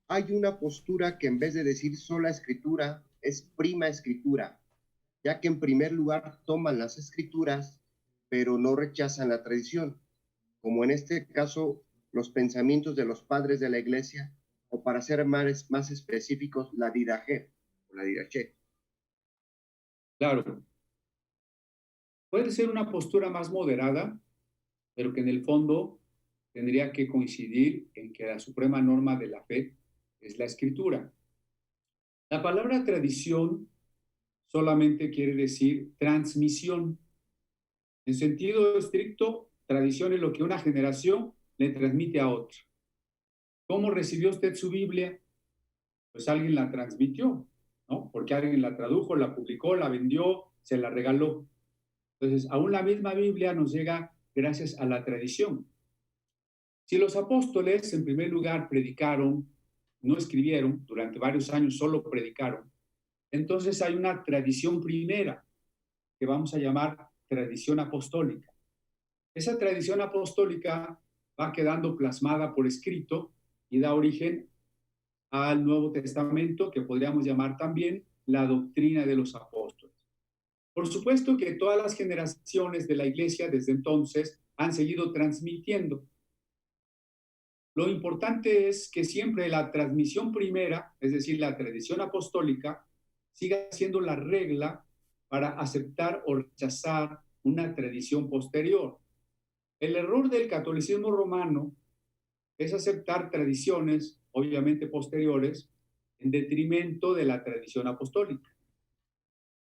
S1: Hay una postura que en vez de decir sola escritura, es prima escritura, ya que en primer lugar toman las escrituras, pero no rechazan la tradición, como en este caso los pensamientos de los padres de la iglesia, o para ser más específicos, la Didache o la Didache.
S2: Claro, puede ser una postura más moderada, pero que en el fondo tendría que coincidir en que la suprema norma de la fe es la escritura. La palabra tradición solamente quiere decir transmisión. En sentido estricto, tradición es lo que una generación le transmite a otra. ¿Cómo recibió usted su Biblia? Pues alguien la transmitió, ¿no? Porque alguien la tradujo, la publicó, la vendió, se la regaló. Entonces, aún la misma Biblia nos llega gracias a la tradición. Si los apóstoles, en primer lugar, predicaron, no escribieron, durante varios años solo predicaron, entonces hay una tradición primera que vamos a llamar tradición apostólica. Esa tradición apostólica va quedando plasmada por escrito y da origen al Nuevo Testamento, que podríamos llamar también la doctrina de los apóstoles. Por supuesto que todas las generaciones de la iglesia desde entonces han seguido transmitiendo. Lo importante es que siempre la transmisión primera, es decir, la tradición apostólica, siga siendo la regla para aceptar o rechazar una tradición posterior. El error del catolicismo romano es aceptar tradiciones, obviamente posteriores, en detrimento de la tradición apostólica.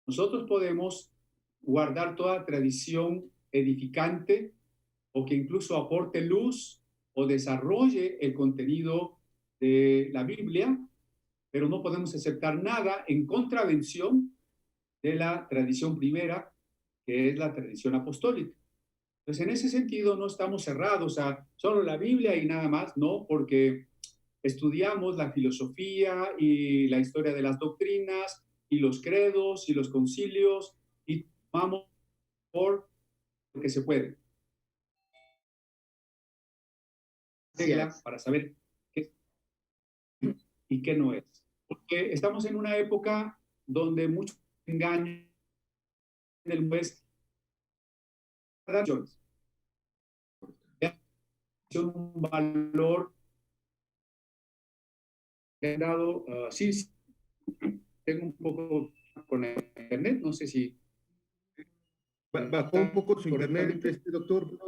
S2: Nosotros podemos guardar toda tradición edificante o que incluso aporte luz o desarrolle el contenido de la Biblia, pero no podemos aceptar nada en contravención de la tradición primera, que es la tradición apostólica. Entonces, en ese sentido, no estamos cerrados a solo la Biblia y nada más, no, porque estudiamos la filosofía y la historia de las doctrinas y los credos y los concilios y tomamos por lo que se puede. Regla para saber qué y qué no es. Porque estamos en una época donde mucho engaño en el juez, un valor que han dado, sí, sí, tengo un poco con el internet, no sé si
S3: Bajó un poco su internet, doctor.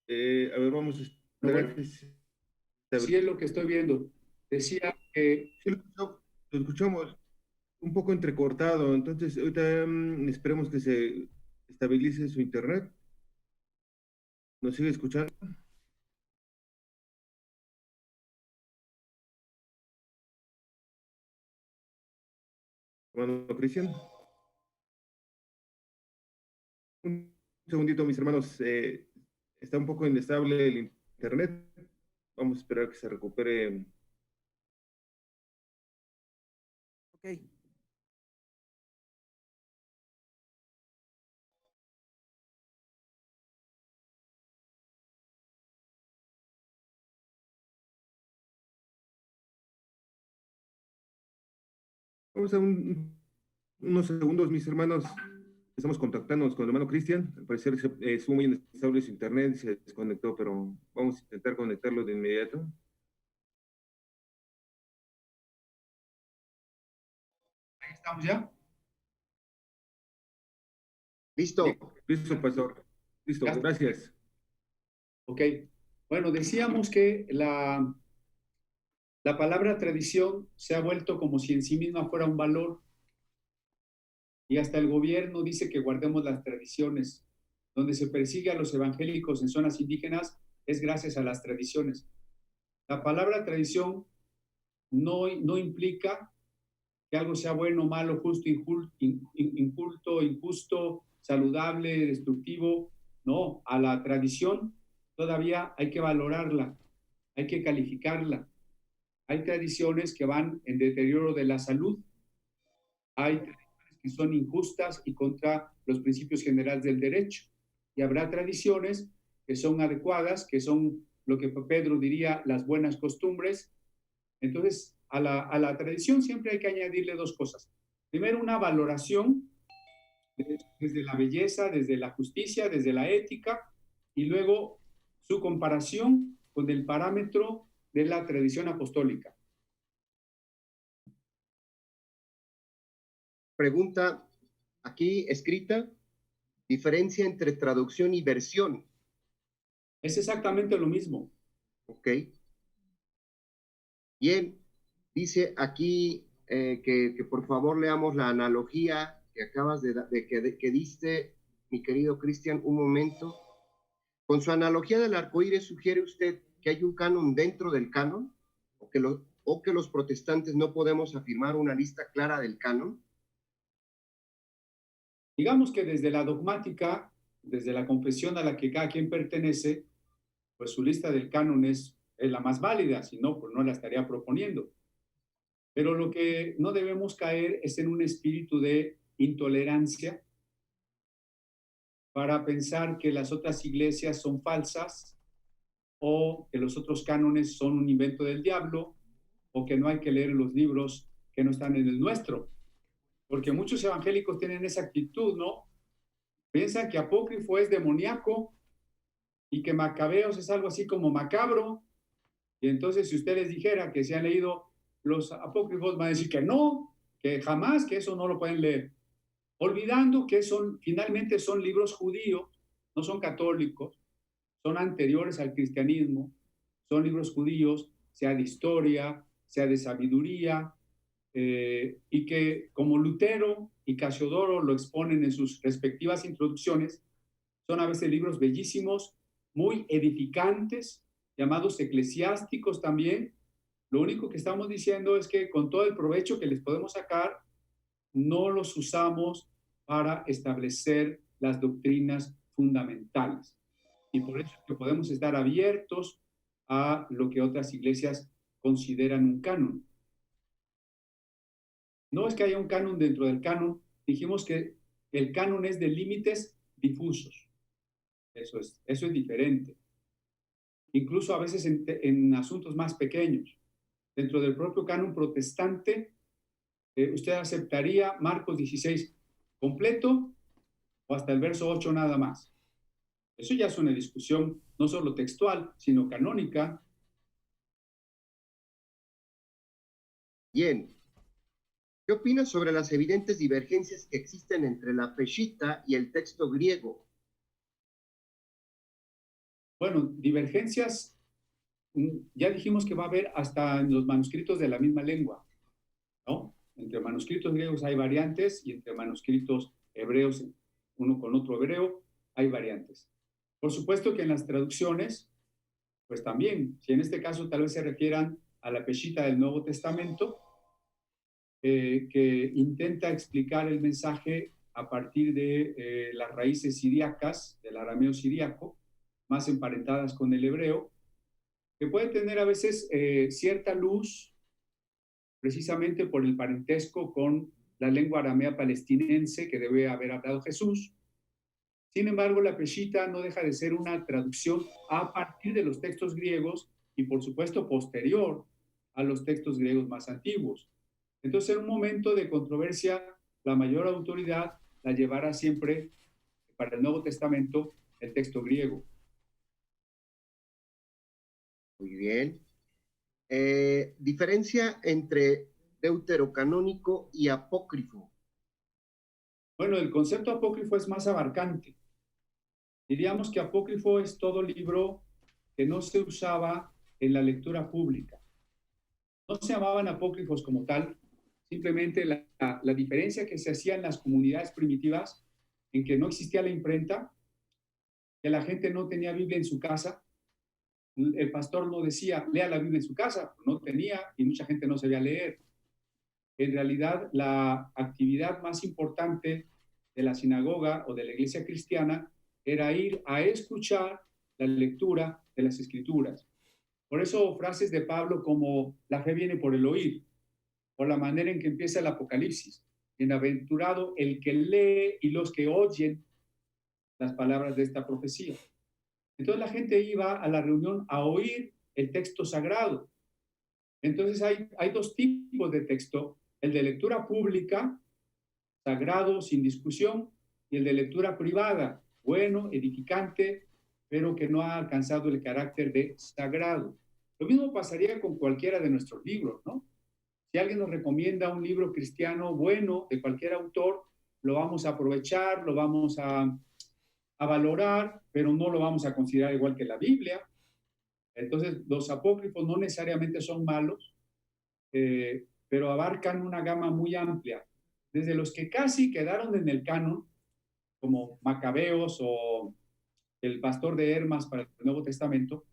S3: A ver, vamos a esperar
S2: bueno, sí es lo que estoy viendo. Decía que...
S3: Sí, lo escuchamos un poco entrecortado, entonces ahorita esperemos que se estabilice su internet. ¿Nos sigue escuchando? Hermano Cristian. Un segundito, mis hermanos. Está un poco inestable el internet. Vamos a esperar que se recupere.
S4: Ok.
S3: Vamos a unos segundos, mis hermanos. Estamos contactándonos con el hermano Cristian. Al parecer estuvo muy inestable su internet, se desconectó, pero vamos a intentar conectarlo de inmediato.
S2: Ahí estamos ya.
S1: Listo.
S3: Listo, pastor. Listo, gracias.
S2: Ok. Bueno, decíamos que la palabra tradición se ha vuelto como si en sí misma fuera un valor y hasta el gobierno dice que guardemos las tradiciones. Donde se persigue a los evangélicos en zonas indígenas es gracias a las tradiciones. La palabra tradición no implica que algo sea bueno, malo, justo, inculto, injusto, saludable, destructivo. No, a la tradición todavía hay que valorarla, hay que calificarla. Hay tradiciones que van en deterioro de la salud, hay tradiciones que son injustas y contra los principios generales del derecho. Y habrá tradiciones que son adecuadas, que son lo que Pedro diría las buenas costumbres. Entonces, a la tradición siempre hay que añadirle dos cosas. Primero, una valoración desde la belleza, desde la justicia, desde la ética, y luego su comparación con el parámetro de la tradición apostólica.
S1: Pregunta aquí escrita, diferencia entre traducción y versión.
S2: Es exactamente lo mismo.
S1: Ok. Bien, dice aquí que por favor leamos la analogía que acabas que diste, mi querido Cristian, un momento. Con su analogía del arcoíris, ¿sugiere usted que hay un canon dentro del canon? ¿O que los protestantes no podemos afirmar una lista clara del canon?
S2: Digamos que desde la dogmática, desde la confesión a la que cada quien pertenece, pues su lista del canon es la más válida, si no, pues no la estaría proponiendo. Pero lo que no debemos caer es en un espíritu de intolerancia para pensar que las otras iglesias son falsas o que los otros cánones son un invento del diablo o que no hay que leer los libros que no están en el nuestro. Porque muchos evangélicos tienen esa actitud, ¿no? Piensan que apócrifo es demoníaco y que Macabeos es algo así como macabro. Y entonces si usted les dijera que se han leído los apócrifos, van a decir que no, que jamás, que eso no lo pueden leer. Olvidando que finalmente son libros judíos, no son católicos, son anteriores al cristianismo, son libros judíos, sea de historia, sea de sabiduría, y que como Lutero y Casiodoro lo exponen en sus respectivas introducciones, son a veces libros bellísimos, muy edificantes, llamados eclesiásticos también. Lo único que estamos diciendo es que con todo el provecho que les podemos sacar, no los usamos para establecer las doctrinas fundamentales. Y por eso es que podemos estar abiertos a lo que otras iglesias consideran un canon. No es que haya un canon dentro del canon, dijimos que el canon es de límites difusos. Eso es diferente. Incluso a veces en asuntos más pequeños. Dentro del propio canon protestante, ¿usted aceptaría Marcos 16 completo o hasta el verso 8 nada más? Eso ya es una discusión no solo textual, sino canónica.
S1: Bien. ¿Qué opinas sobre las evidentes divergencias que existen entre la Peshitta y el texto griego?
S2: Bueno, divergencias, ya dijimos que va a haber hasta en los manuscritos de la misma lengua, ¿no? Entre manuscritos griegos hay variantes y entre manuscritos hebreos, uno con otro hebreo, hay variantes. Por supuesto que en las traducciones, pues también, si en este caso tal vez se refieran a la Peshitta del Nuevo Testamento, que intenta explicar el mensaje a partir de las raíces siríacas, del arameo siríaco, más emparentadas con el hebreo, que puede tener a veces cierta luz, precisamente por el parentesco con la lengua aramea palestinense que debe haber hablado Jesús. Sin embargo, la Peshitta no deja de ser una traducción a partir de los textos griegos y, por supuesto, posterior a los textos griegos más antiguos. Entonces, en un momento de controversia, la mayor autoridad la llevará siempre para el Nuevo Testamento el texto griego.
S1: Muy bien. Diferencia entre deuterocanónico y apócrifo.
S2: Bueno, el concepto apócrifo es más abarcante. Diríamos que apócrifo es todo libro que no se usaba en la lectura pública. No se llamaban apócrifos como tal, simplemente la diferencia que se hacía en las comunidades primitivas, en que no existía la imprenta, que la gente no tenía Biblia en su casa. El pastor no decía, lea la Biblia en su casa, no tenía y mucha gente no sabía leer. En realidad, la actividad más importante de la sinagoga o de la iglesia cristiana era ir a escuchar la lectura de las escrituras. Por eso frases de Pablo como la fe viene por el oír, por la manera en que empieza el Apocalipsis. Bienaventurado el que lee y los que oyen las palabras de esta profecía. Entonces la gente iba a la reunión a oír el texto sagrado. Entonces hay dos tipos de texto, el de lectura pública, sagrado, sin discusión, y el de lectura privada, bueno, edificante, pero que no ha alcanzado el carácter de sagrado. Lo mismo pasaría con cualquiera de nuestros libros, ¿no? Si alguien nos recomienda un libro cristiano bueno de cualquier autor, lo vamos a aprovechar, lo vamos a valorar, pero no lo vamos a considerar igual que la Biblia. Entonces, los apócrifos no necesariamente son malos, pero abarcan una gama muy amplia, desde los que casi quedaron en el canon, como Macabeos o el Pastor de Hermas para el Nuevo Testamento,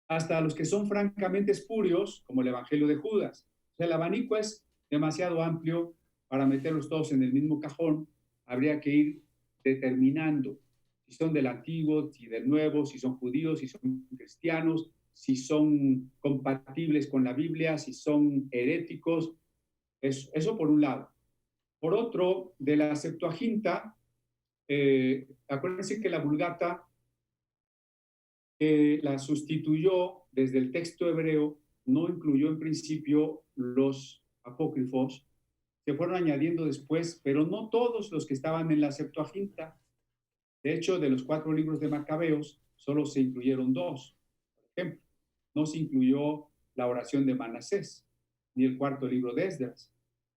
S2: hasta los que son francamente espurios, como el Evangelio de Judas. O sea, el abanico es demasiado amplio para meterlos todos en el mismo cajón, habría que ir determinando si son del Antiguo, si del Nuevo, si son judíos, si son cristianos, si son compatibles con la Biblia, si son heréticos. Eso por un lado. Por otro, de la Septuaginta, acuérdense que la Vulgata la sustituyó desde el texto hebreo, no incluyó en principio los apócrifos, se fueron añadiendo después, pero no todos los que estaban en la Septuaginta. De hecho, de los 4 libros de Macabeos, solo se incluyeron 2. Por ejemplo, no se incluyó la oración de Manasés, ni el 4 libro de Esdras.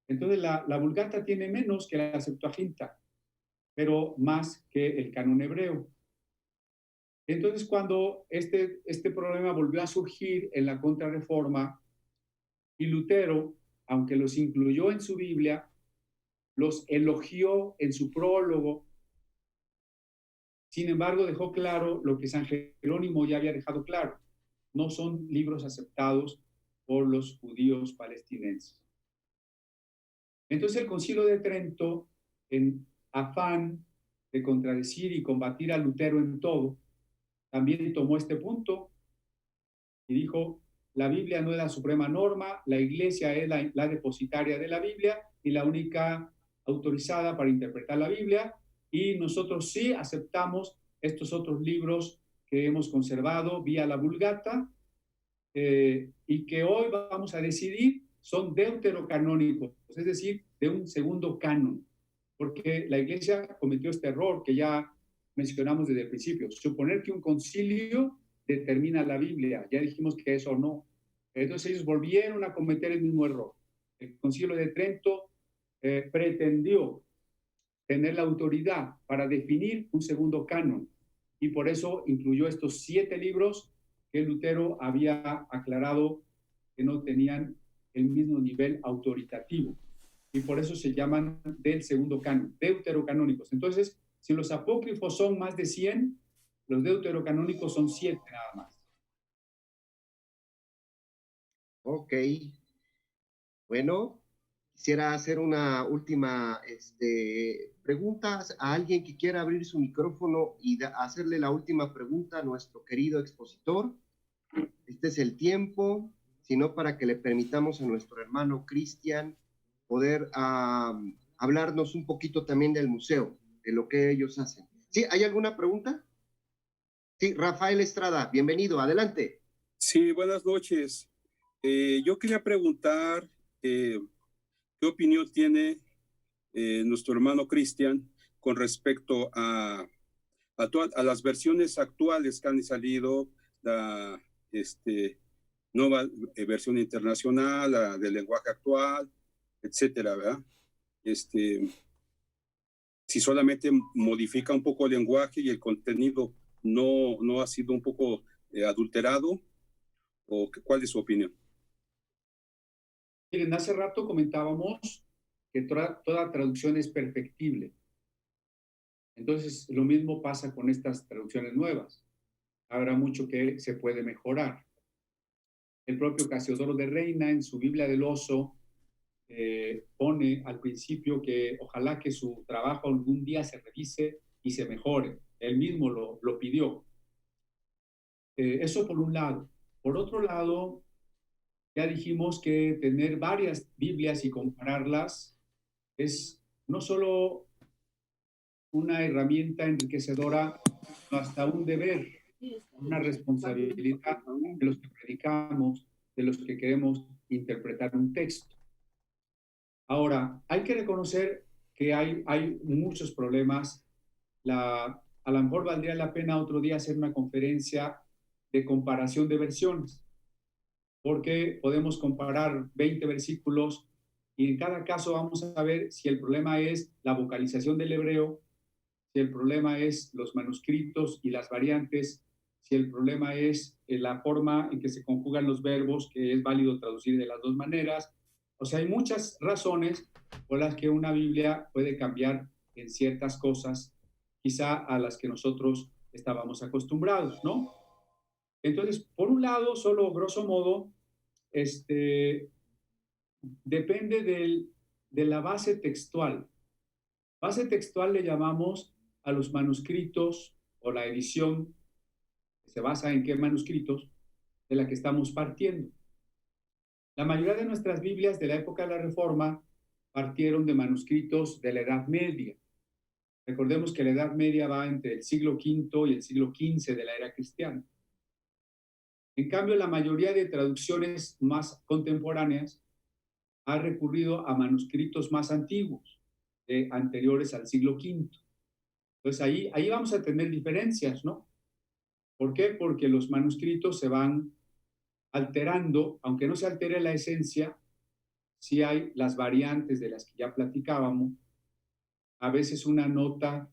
S2: Entonces, la Vulgata tiene menos que la Septuaginta, pero más que el canon hebreo. Entonces, cuando este problema volvió a surgir en la Contrarreforma, y Lutero, aunque los incluyó en su Biblia, los elogió en su prólogo, sin embargo, dejó claro lo que San Jerónimo ya había dejado claro: no son libros aceptados por los judíos palestinenses. Entonces, el Concilio de Trento, en afán de contradecir y combatir a Lutero en todo, también tomó este punto y dijo: la Biblia no es la suprema norma, la Iglesia es la depositaria de la Biblia y la única autorizada para interpretar la Biblia, y nosotros sí aceptamos estos otros libros que hemos conservado vía la Vulgata, y que hoy vamos a decidir son deuterocanónicos, es decir, de un segundo canon, porque la Iglesia cometió este error que ya mencionamos desde el principio: suponer que un concilio determina la Biblia. Ya dijimos que eso no. Entonces ellos volvieron a cometer el mismo error. El Concilio de Trento pretendió tener la autoridad para definir un segundo canon, y por eso incluyó estos 7 libros que Lutero había aclarado que no tenían el mismo nivel autoritativo, y por eso se llaman del segundo canon, deuterocanónicos. Entonces, si los apócrifos son más de 100, los deuterocanónicos son 7 nada más.
S1: Ok. Bueno, quisiera hacer una última pregunta a alguien que quiera abrir su micrófono y hacerle la última pregunta a nuestro querido expositor. Este es el tiempo, sino para que le permitamos a nuestro hermano Cristian poder hablarnos un poquito también del museo, de lo que ellos hacen. ¿Sí? ¿Hay alguna pregunta? Sí, Rafael Estrada, bienvenido, adelante.
S5: Sí, buenas noches. Yo quería preguntar qué opinión tiene nuestro hermano Cristian con respecto a las versiones actuales que han salido, la nueva versión internacional, la del lenguaje actual, etcétera, ¿verdad? Si solamente modifica un poco el lenguaje y el contenido no ha sido un poco adulterado, ¿o cuál es su opinión?
S2: Miren, hace rato comentábamos que toda traducción es perfectible. Entonces, lo mismo pasa con estas traducciones nuevas. Habrá mucho que se puede mejorar. El propio Casiodoro de Reina, en su Biblia del Oso, pone al principio que ojalá que su trabajo algún día se revise y se mejore. Él mismo lo pidió. Eso por un lado. Por otro lado, ya dijimos que tener varias Biblias y compararlas es no solo una herramienta enriquecedora, sino hasta un deber, una responsabilidad de los que predicamos, de los que queremos interpretar un texto. Ahora, hay que reconocer que hay muchos problemas. A lo mejor valdría la pena otro día hacer una conferencia de comparación de versiones, porque podemos comparar 20 versículos y en cada caso vamos a ver si el problema es la vocalización del hebreo, si el problema es los manuscritos y las variantes, si el problema es la forma en que se conjugan los verbos, que es válido traducir de las dos maneras. O sea, hay muchas razones por las que una Biblia puede cambiar en ciertas cosas, quizá a las que nosotros estábamos acostumbrados, ¿no? Entonces, por un lado, solo grosso modo, depende de la base textual. Base textual le llamamos a los manuscritos o la edición que se basa en qué manuscritos de la que estamos partiendo. La mayoría de nuestras Biblias de la época de la Reforma partieron de manuscritos de la Edad Media. Recordemos que la Edad Media va entre el siglo V y el siglo XV de la era cristiana. En cambio, la mayoría de traducciones más contemporáneas ha recurrido a manuscritos más antiguos, anteriores al siglo V. Entonces ahí vamos a tener diferencias, ¿no? ¿Por qué? Porque los manuscritos se van alterando, aunque no se altere la esencia, sí hay las variantes de las que ya platicábamos, a veces una nota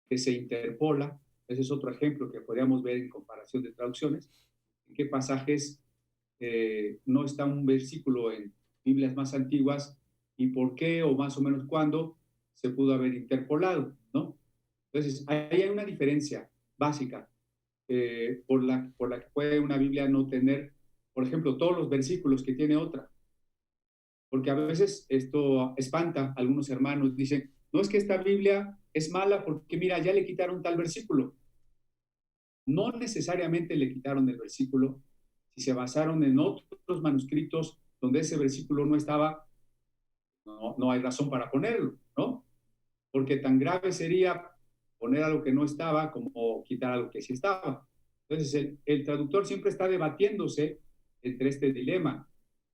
S2: que se interpola, ese es otro ejemplo que podríamos ver en comparación de traducciones, en qué pasajes no está un versículo en Biblias más antiguas y por qué o más o menos cuándo se pudo haber interpolado, ¿no? Entonces, ahí hay una diferencia básica por la que puede una Biblia no tener, por ejemplo, todos los versículos que tiene otra. Porque a veces esto espanta a algunos hermanos, dicen, no es que esta Biblia es mala porque mira, ya le quitaron tal versículo. No necesariamente le quitaron el versículo. Si se basaron en otros manuscritos donde ese versículo no estaba, no hay razón para ponerlo, ¿no? Porque tan grave sería poner algo que no estaba como quitar algo que sí estaba. Entonces, el traductor siempre está debatiéndose entre este dilema.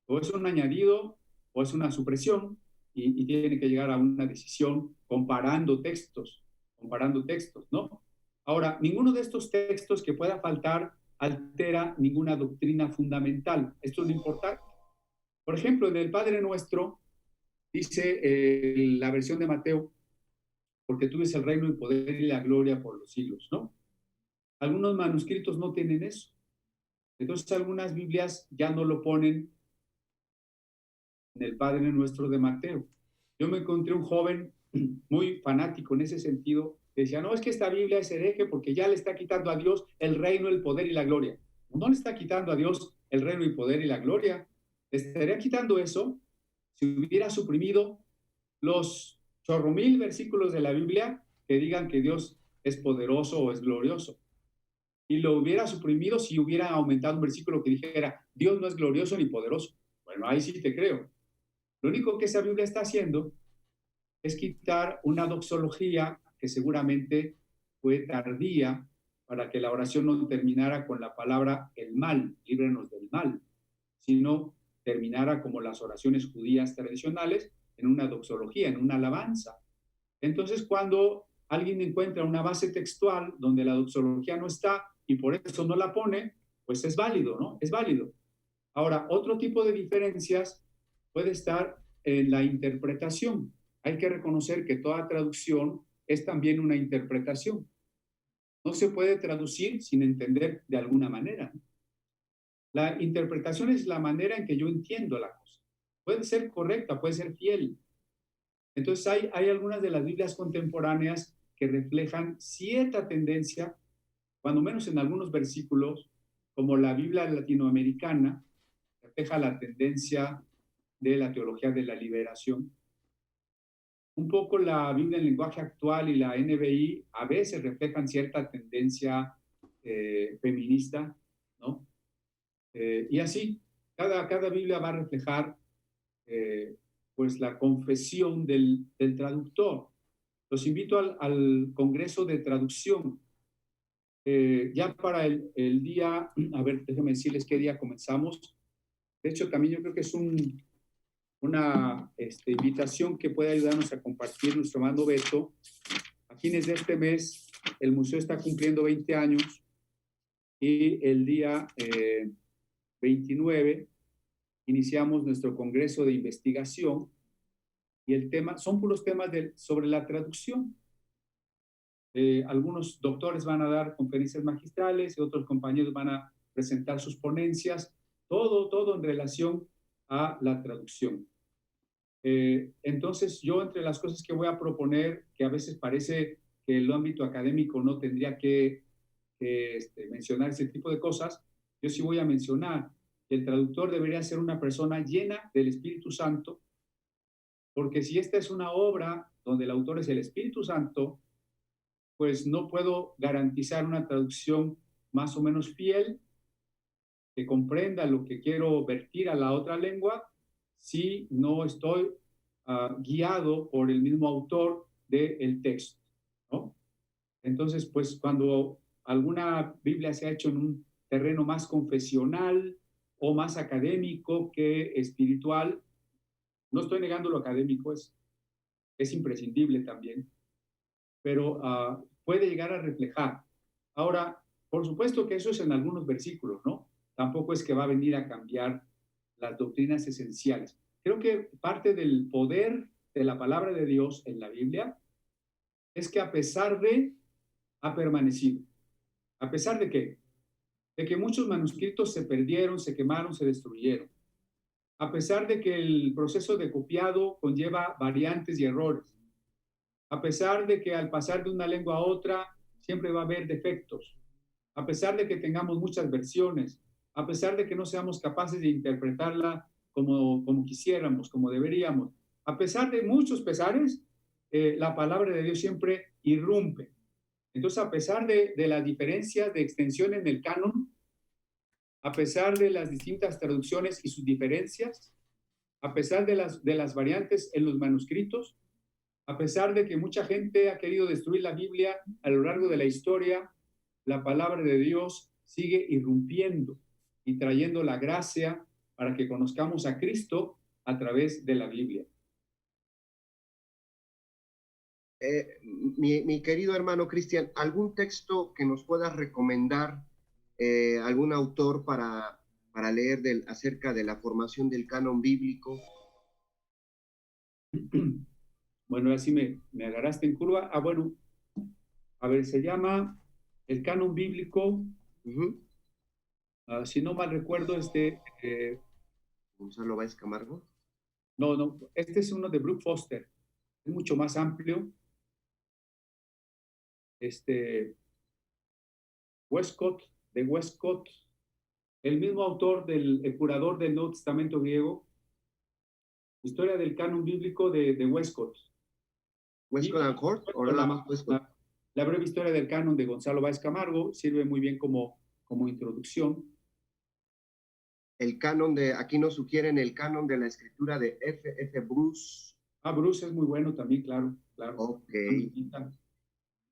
S2: O es un añadido o es una supresión y tiene que llegar a una decisión comparando textos, ¿no? Ahora, ninguno de estos textos que pueda faltar altera ninguna doctrina fundamental. Esto es lo importante. Por ejemplo, en el Padre Nuestro, dice la versión de Mateo, porque tú ves el reino, el poder y la gloria por los siglos, ¿no? Algunos manuscritos no tienen eso. Entonces, algunas Biblias ya no lo ponen en el Padre Nuestro de Mateo. Yo me encontré un joven muy fanático en ese sentido, que decía, no, es que esta Biblia es hereje porque ya le está quitando a Dios el reino, el poder y la gloria. No le está quitando a Dios el reino, el poder y la gloria. Le estaría quitando eso si hubiera suprimido los 8,000 versículos de la Biblia que digan que Dios es poderoso o es glorioso. Y lo hubiera suprimido si hubiera aumentado un versículo que dijera, Dios no es glorioso ni poderoso. Bueno, ahí sí te creo. Lo único que esa Biblia está haciendo es quitar una doxología que seguramente fue tardía para que la oración no terminara con la palabra el mal, líbranos del mal, sino terminara como las oraciones judías tradicionales, en una doxología, en una alabanza. Entonces, cuando alguien encuentra una base textual donde la doxología no está y por eso no la pone, pues es válido, ¿no? Es válido. Ahora, otro tipo de diferencias puede estar en la interpretación. Hay que reconocer que toda traducción es también una interpretación. No se puede traducir sin entender de alguna manera. La interpretación es la manera en que yo entiendo la cosa. Puede ser correcta, puede ser fiel. Entonces hay algunas de las Biblias contemporáneas que reflejan cierta tendencia, cuando menos en algunos versículos, como la Biblia latinoamericana, refleja la tendencia de la teología de la liberación. Un poco la Biblia en lenguaje actual y la NBI a veces reflejan cierta tendencia feminista, ¿no? Y así, cada Biblia va a reflejar pues la confesión del traductor. Los invito al Congreso de Traducción. Ya para el día, a ver, déjenme decirles qué día comenzamos. De hecho, también yo creo que es una invitación que puede ayudarnos a compartir nuestro hermano Beto. A fines de este mes, el museo está cumpliendo 20 años y el día 29 iniciamos nuestro congreso de investigación y el tema, son puros temas sobre la traducción. Algunos doctores van a dar conferencias magistrales y otros compañeros van a presentar sus ponencias, todo en relación a la traducción. Entonces, yo entre las cosas que voy a proponer, que a veces parece que el ámbito académico no tendría que mencionar ese tipo de cosas, yo sí voy a mencionar que el traductor debería ser una persona llena del Espíritu Santo, porque si esta es una obra donde el autor es el Espíritu Santo, pues no puedo garantizar una traducción más o menos fiel que comprenda lo que quiero vertir a la otra lengua si no estoy guiado por el mismo autor del texto, ¿no? Entonces, pues cuando alguna Biblia se ha hecho en un terreno más confesional o más académico que espiritual, no estoy negando lo académico, es imprescindible también, pero puede llegar a reflejar. Ahora, por supuesto que eso es en algunos versículos, ¿no? Tampoco es que va a venir a cambiar las doctrinas esenciales. Creo que parte del poder de la palabra de Dios en la Biblia es que a pesar de, ha permanecido. ¿A pesar de qué? De que muchos manuscritos se perdieron, se quemaron, se destruyeron. A pesar de que el proceso de copiado conlleva variantes y errores. A pesar de que al pasar de una lengua a otra siempre va a haber defectos. A pesar de que tengamos muchas versiones. A pesar de que no seamos capaces de interpretarla como quisiéramos, como deberíamos. A pesar de muchos pesares, la palabra de Dios siempre irrumpe. Entonces, a pesar de las diferencias de extensión en el canon, a pesar de las distintas traducciones y sus diferencias, a pesar de las variantes en los manuscritos, a pesar de que mucha gente ha querido destruir la Biblia a lo largo de la historia, la palabra de Dios sigue irrumpiendo y trayendo la gracia para que conozcamos a Cristo a través de la Biblia.
S1: Mi querido hermano Cristian, ¿algún texto que nos puedas recomendar, algún autor para leer acerca de la formación del canon bíblico?
S2: Bueno, así me agarraste en curva. Bueno, a ver, se llama el canon bíblico. Si no mal recuerdo,
S1: Gonzalo Báez Camargo.
S2: No, este es uno de Brooke Foster. Es mucho más amplio. Westcott, el mismo autor el curador del Nuevo Testamento griego, Historia del canon bíblico de Westcott.
S1: ¿Westcott and Hort o nada más Westcott?
S2: La breve historia del canon de Gonzalo Báez Camargo sirve muy bien como introducción.
S1: El canon aquí nos sugieren el canon de la escritura de F.F. Bruce.
S2: Bruce es muy bueno también, claro.
S1: Ok.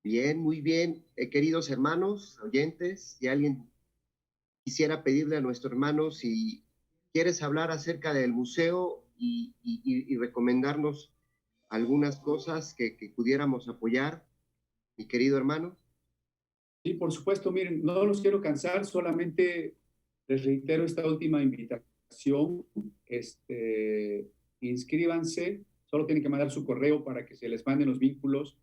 S1: Bien, muy bien. Queridos hermanos, oyentes, si alguien quisiera pedirle a nuestro hermano si quieres hablar acerca del museo y recomendarnos algunas cosas que pudiéramos apoyar, mi querido hermano.
S2: Sí, por supuesto. Miren, no los quiero cansar, solamente les reitero esta última invitación. Inscríbanse, solo tienen que mandar su correo para que se les manden los vínculos.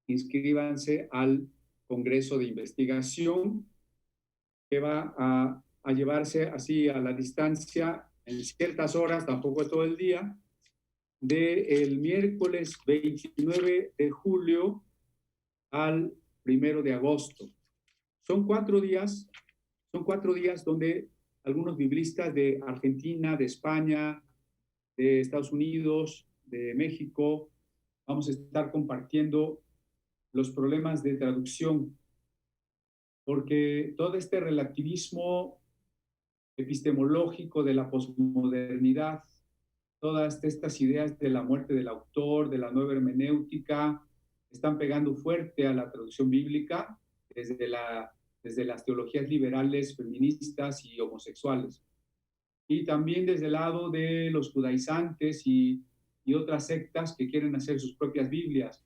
S2: Inscríbanse al Congreso de Investigación, que va a llevarse así a la distancia en ciertas horas, tampoco todo el día, del miércoles 29 de julio al 1 de agosto. Son 4 días donde algunos biblistas de Argentina, de España, de Estados Unidos, de México, vamos a estar compartiendo los problemas de traducción, porque todo este relativismo epistemológico de la posmodernidad, todas estas ideas de la muerte del autor, de la nueva hermenéutica, están pegando fuerte a la traducción bíblica desde las teologías liberales, feministas y homosexuales. Y también desde el lado de los judaizantes y otras sectas que quieren hacer sus propias Biblias.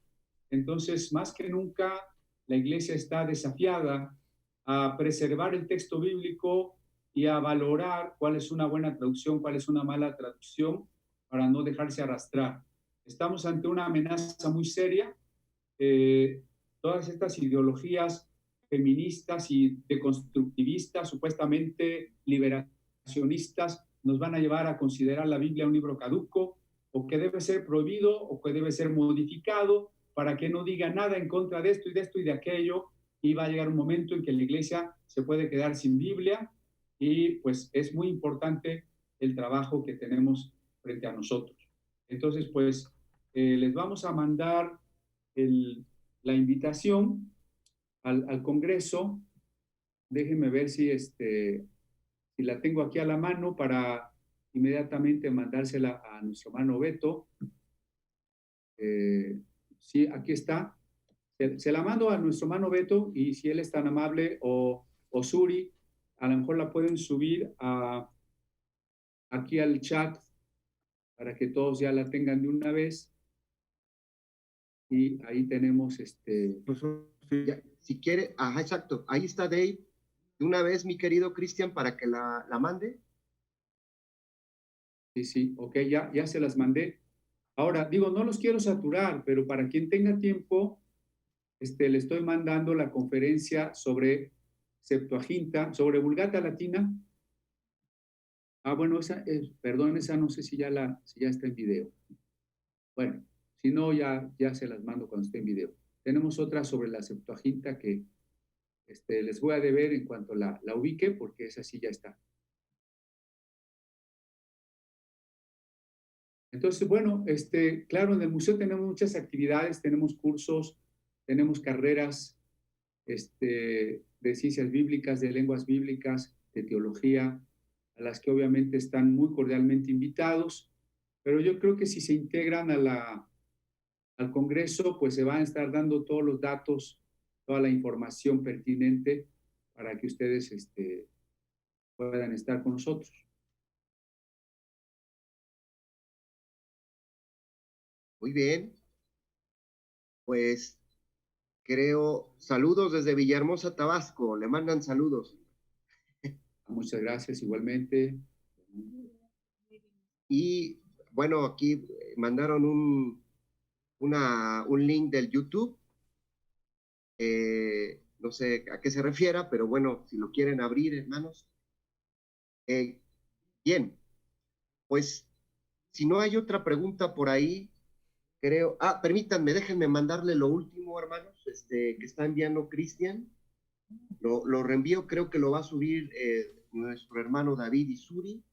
S2: Entonces, más que nunca, la Iglesia está desafiada a preservar el texto bíblico y a valorar cuál es una buena traducción, cuál es una mala traducción, para no dejarse arrastrar. Estamos ante una amenaza muy seria. Todas estas ideologías feministas y deconstructivistas, supuestamente liberacionistas, nos van a llevar a considerar la Biblia un libro caduco, o que debe ser prohibido, o que debe ser modificado, para que no diga nada en contra de esto y de aquello, y va a llegar un momento en que la Iglesia se puede quedar sin Biblia, y pues es muy importante el trabajo que tenemos frente a nosotros. Entonces, pues, Les vamos a mandar la invitación al Congreso. Déjenme ver si la tengo aquí a la mano para inmediatamente mandársela a nuestro hermano Beto. Sí, aquí está. Se la mando a nuestro hermano Beto y si él es tan amable o Suri, a lo mejor la pueden subir aquí al chat para que todos ya la tengan de una vez. Y ahí tenemos
S3: Sí.
S1: Ya, si quiere, ajá, exacto. Ahí está Dave. De una vez, mi querido Cristian, para que la mande.
S2: Sí, ok, ya se las mandé. Ahora, digo, no los quiero saturar, pero para quien tenga tiempo, le estoy mandando la conferencia sobre Septuaginta, sobre Vulgata Latina. Bueno, perdón, esa no sé si ya está en video. Bueno, si no, ya se las mando cuando esté en video. Tenemos otra sobre la Septuaginta que les voy a deber en cuanto la ubique, porque esa sí ya está. Entonces, bueno, claro, en el museo tenemos muchas actividades, tenemos cursos, tenemos carreras de ciencias bíblicas, de lenguas bíblicas, de teología, a las que obviamente están muy cordialmente invitados, pero yo creo que si se integran al Congreso, pues se van a estar dando todos los datos, toda la información pertinente para que ustedes puedan estar con nosotros.
S1: Muy bien. Pues creo, saludos desde Villahermosa, Tabasco. Le mandan saludos.
S2: Muchas gracias, igualmente.
S1: Y bueno, aquí mandaron un link del YouTube. No sé a qué se refiera, pero bueno, si lo quieren abrir, hermanos. Bien, pues si no hay otra pregunta por ahí, creo. Permítanme, déjenme mandarle lo último, hermanos, que está enviando Cristian. Lo reenvío, creo que lo va a subir nuestro hermano David Isuri.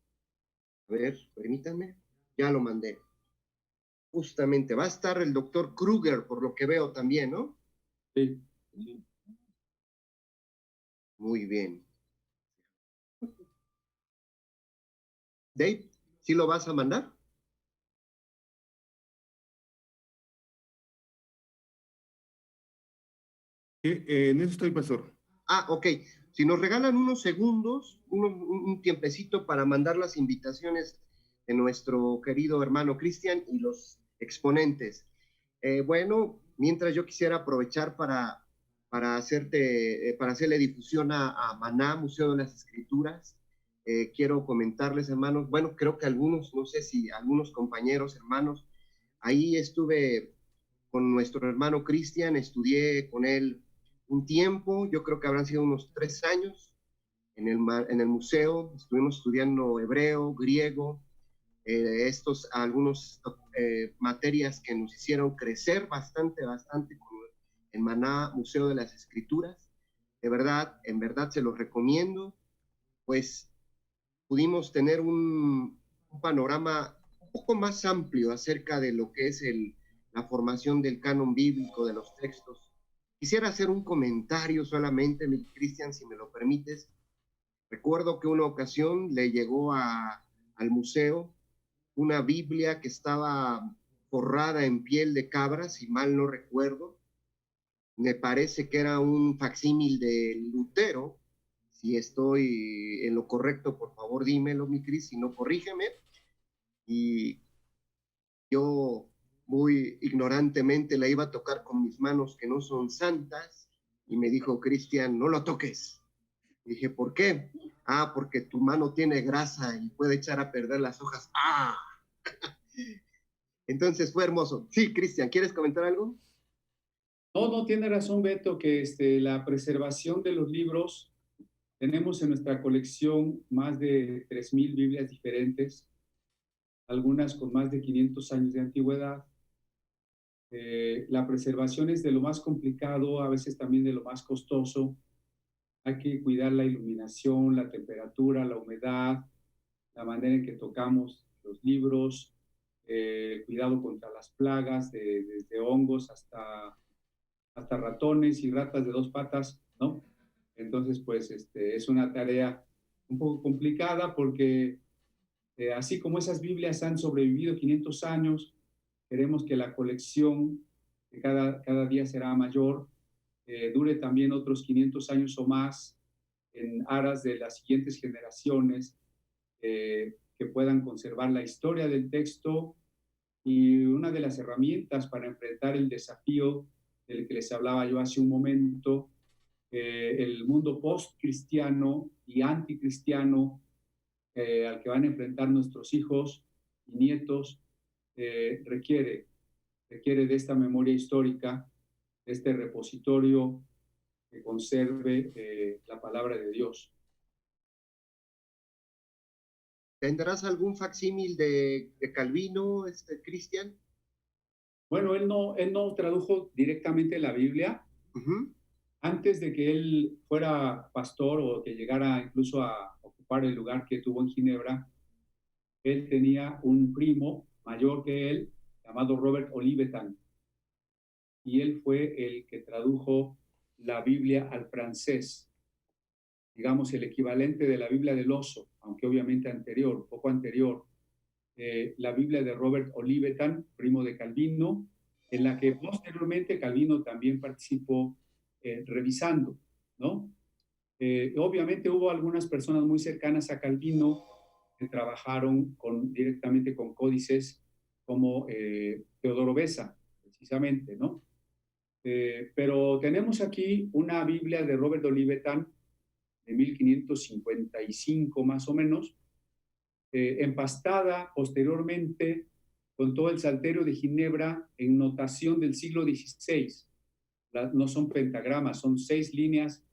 S1: A ver, permítanme. Ya lo mandé. Justamente, va a estar el doctor Kruger, por lo que veo también, ¿no?
S2: Sí.
S1: Muy bien. Dave, ¿sí lo vas a mandar?
S3: En eso estoy, pastor.
S1: Ok. Si nos regalan unos segundos, un tiempecito para mandar las invitaciones de nuestro querido hermano Cristian y los exponentes. Bueno, mientras yo quisiera aprovechar para hacerle difusión a Maná, Museo de las Escrituras. Quiero comentarles, hermanos, bueno, creo que algunos, no sé si algunos compañeros, hermanos, ahí estuve con nuestro hermano Cristian, estudié con él un tiempo, yo creo que habrán sido unos 3 años en el museo, estuvimos estudiando hebreo, griego, algunos materias que nos hicieron crecer bastante en Maná, Museo de las Escrituras. De verdad, en verdad se los recomiendo, pues pudimos tener un panorama un poco más amplio acerca de lo que es la formación del canon bíblico, de los textos. Quisiera hacer un comentario solamente, Cristian, si me lo permites. Recuerdo que una ocasión le llegó al museo una Biblia que estaba forrada en piel de cabra, si mal no recuerdo. Me parece que era un facsímil de Lutero. Si estoy en lo correcto, por favor dímelo, mi Cris, si no, corrígeme. Y yo muy ignorantemente la iba a tocar con mis manos que no son santas y me dijo, Cristian, no lo toques. Y dije, ¿por qué? Porque tu mano tiene grasa y puede echar a perder las hojas. Entonces fue hermoso. Sí, Cristian, ¿quieres comentar algo?
S2: No, tiene razón Beto, que la preservación de los libros, tenemos en nuestra colección más de 3,000 Biblias diferentes, algunas con más de 500 años de antigüedad. La preservación es de lo más complicado, a veces también de lo más costoso. Hay que cuidar la iluminación, la temperatura, la humedad, la manera en que tocamos los libros, cuidado contra las plagas, desde hongos hasta ratones y ratas de 2 patas, ¿no? Entonces, pues, es una tarea un poco complicada porque así como esas Biblias han sobrevivido 500 años, queremos que la colección de cada día será mayor, dure también otros 500 años o más en aras de las siguientes generaciones, que puedan conservar la historia del texto. Y una de las herramientas para enfrentar el desafío del que les hablaba yo hace un momento, el mundo post-cristiano y anticristiano al que van a enfrentar nuestros hijos y nietos, requiere de esta memoria histórica, de este repositorio que conserve la palabra de Dios.
S1: ¿Tendrás algún facsímil de Calvino, Cristian?
S2: Bueno, él no tradujo directamente la Biblia.
S1: Uh-huh.
S2: Antes de que él fuera pastor o que llegara incluso a ocupar el lugar que tuvo en Ginebra, él tenía un primo mayor que él, llamado Robert Olivetan, y él fue el que tradujo la Biblia al francés, digamos el equivalente de la Biblia del oso, aunque obviamente anterior, poco anterior, la Biblia de Robert Olivetan, primo de Calvino, en la que posteriormente Calvino también participó revisando, ¿no? Obviamente hubo algunas personas muy cercanas a Calvino que trabajaron directamente con códices como Teodoro Beza, precisamente, ¿no? Pero tenemos aquí una Biblia de Robert Olivetan de 1555 más o menos, empastada posteriormente con todo el Salterio de Ginebra en notación del siglo XVI. No son pentagramas, son 6 líneas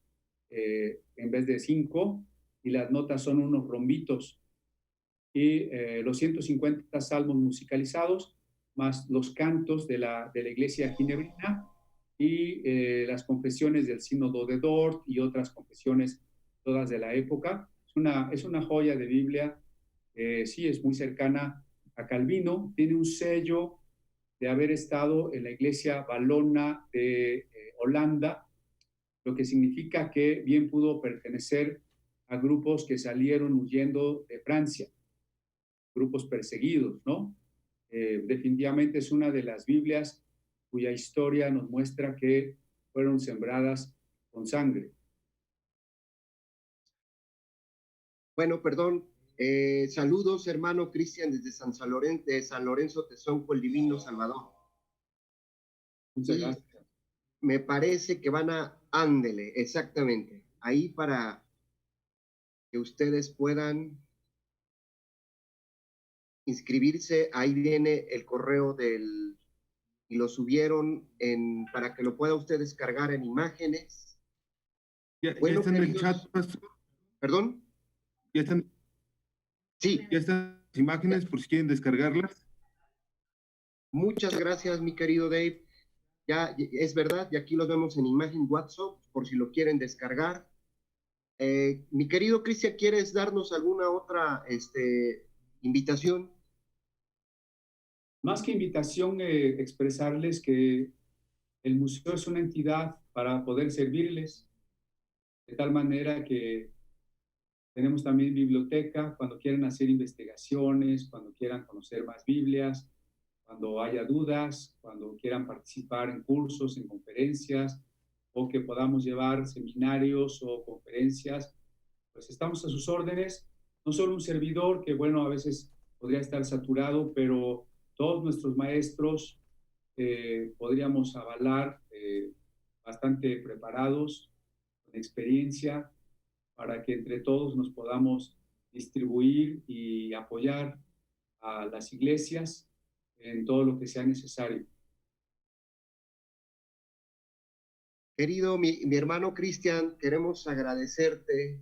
S2: en vez de 5, y las notas son unos rombitos. Y los 150 salmos musicalizados, más los cantos de la iglesia ginebrina y las confesiones del sínodo de Dort y otras confesiones todas de la época. Es una joya de Biblia. Sí, es muy cercana a Calvino, tiene un sello de haber estado en la iglesia valona de Holanda, lo que significa que bien pudo pertenecer a grupos que salieron huyendo de Francia, grupos perseguidos, ¿no? Definitivamente es una de las Biblias cuya historia nos muestra que fueron sembradas con sangre.
S1: Bueno, perdón. Saludos, hermano Cristian, desde San Lorenzo, Tezonco, el Divino Salvador.
S2: Muchas gracias.
S1: Me parece que van a Ándele, exactamente, ahí para que ustedes puedan inscribirse. Ahí viene el correo y lo subieron para que lo pueda usted descargar en imágenes.
S3: Ya
S1: Bueno,
S3: está en el
S1: queridos,
S3: chat, pastor.
S1: ¿Perdón?
S3: Ya están
S1: Sí.
S3: las imágenes por si quieren descargarlas.
S1: Muchas gracias, mi querido Dave. Ya es verdad, y aquí los vemos en imagen WhatsApp, por si lo quieren descargar. Mi querido Cristian, ¿quieres darnos alguna otra invitación?
S2: Más que invitación, expresarles que el museo es una entidad para poder servirles, de tal manera que tenemos también biblioteca cuando quieran hacer investigaciones, cuando quieran conocer más Biblias, cuando haya dudas, cuando quieran participar en cursos, en conferencias, o que podamos llevar seminarios o conferencias, pues estamos a sus órdenes. No solo un servidor que, bueno, a veces podría estar saturado, pero todos nuestros maestros podríamos avalar, bastante preparados, con experiencia, para que entre todos nos podamos distribuir y apoyar a las iglesias en todo lo que sea necesario.
S1: Querido mi hermano Cristian, queremos agradecerte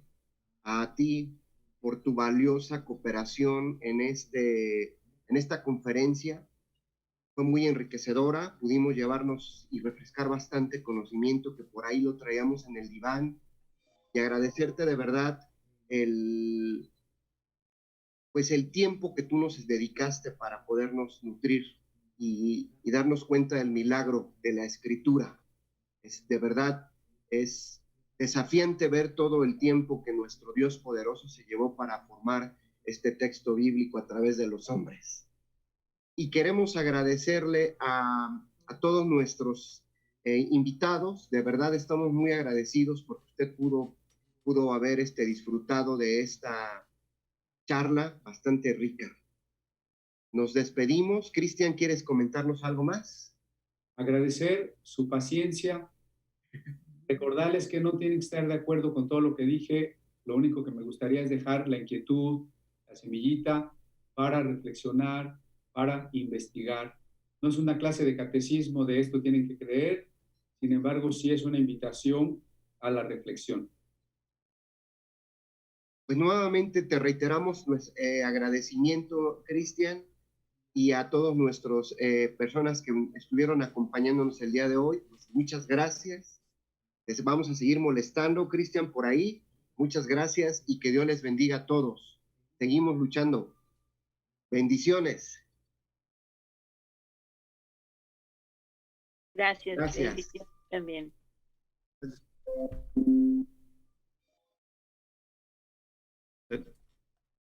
S1: a ti por tu valiosa cooperación en esta conferencia. Fue muy enriquecedora, pudimos llevarnos y refrescar bastante conocimiento que por ahí lo traíamos en el diván, y agradecerte de verdad pues el tiempo que tú nos dedicaste para podernos nutrir y darnos cuenta del milagro de la escritura. De verdad, es desafiante ver todo el tiempo que nuestro Dios poderoso se llevó para formar este texto bíblico a través de los hombres. Y queremos agradecerle a todos nuestros invitados. De verdad estamos muy agradecidos porque usted pudo haber disfrutado de esta charla bastante rica. Nos despedimos. Cristian, ¿quieres comentarnos algo más?
S2: Agradecer su paciencia, recordarles que no tienen que estar de acuerdo con todo lo que dije, lo único que me gustaría es dejar la inquietud, la semillita, para reflexionar, para investigar. No es una clase de catecismo de esto tienen que creer, sin embargo sí es una invitación a la reflexión.
S1: Pues nuevamente te reiteramos nuestro agradecimiento, Cristian, y a todos nuestros personas que estuvieron acompañándonos el día de hoy. Pues muchas gracias. Les vamos a seguir molestando, Cristian, por ahí. Muchas gracias y que Dios les bendiga a todos. Seguimos luchando. Bendiciones.
S6: Gracias.
S1: Gracias.
S6: Bendiciones también.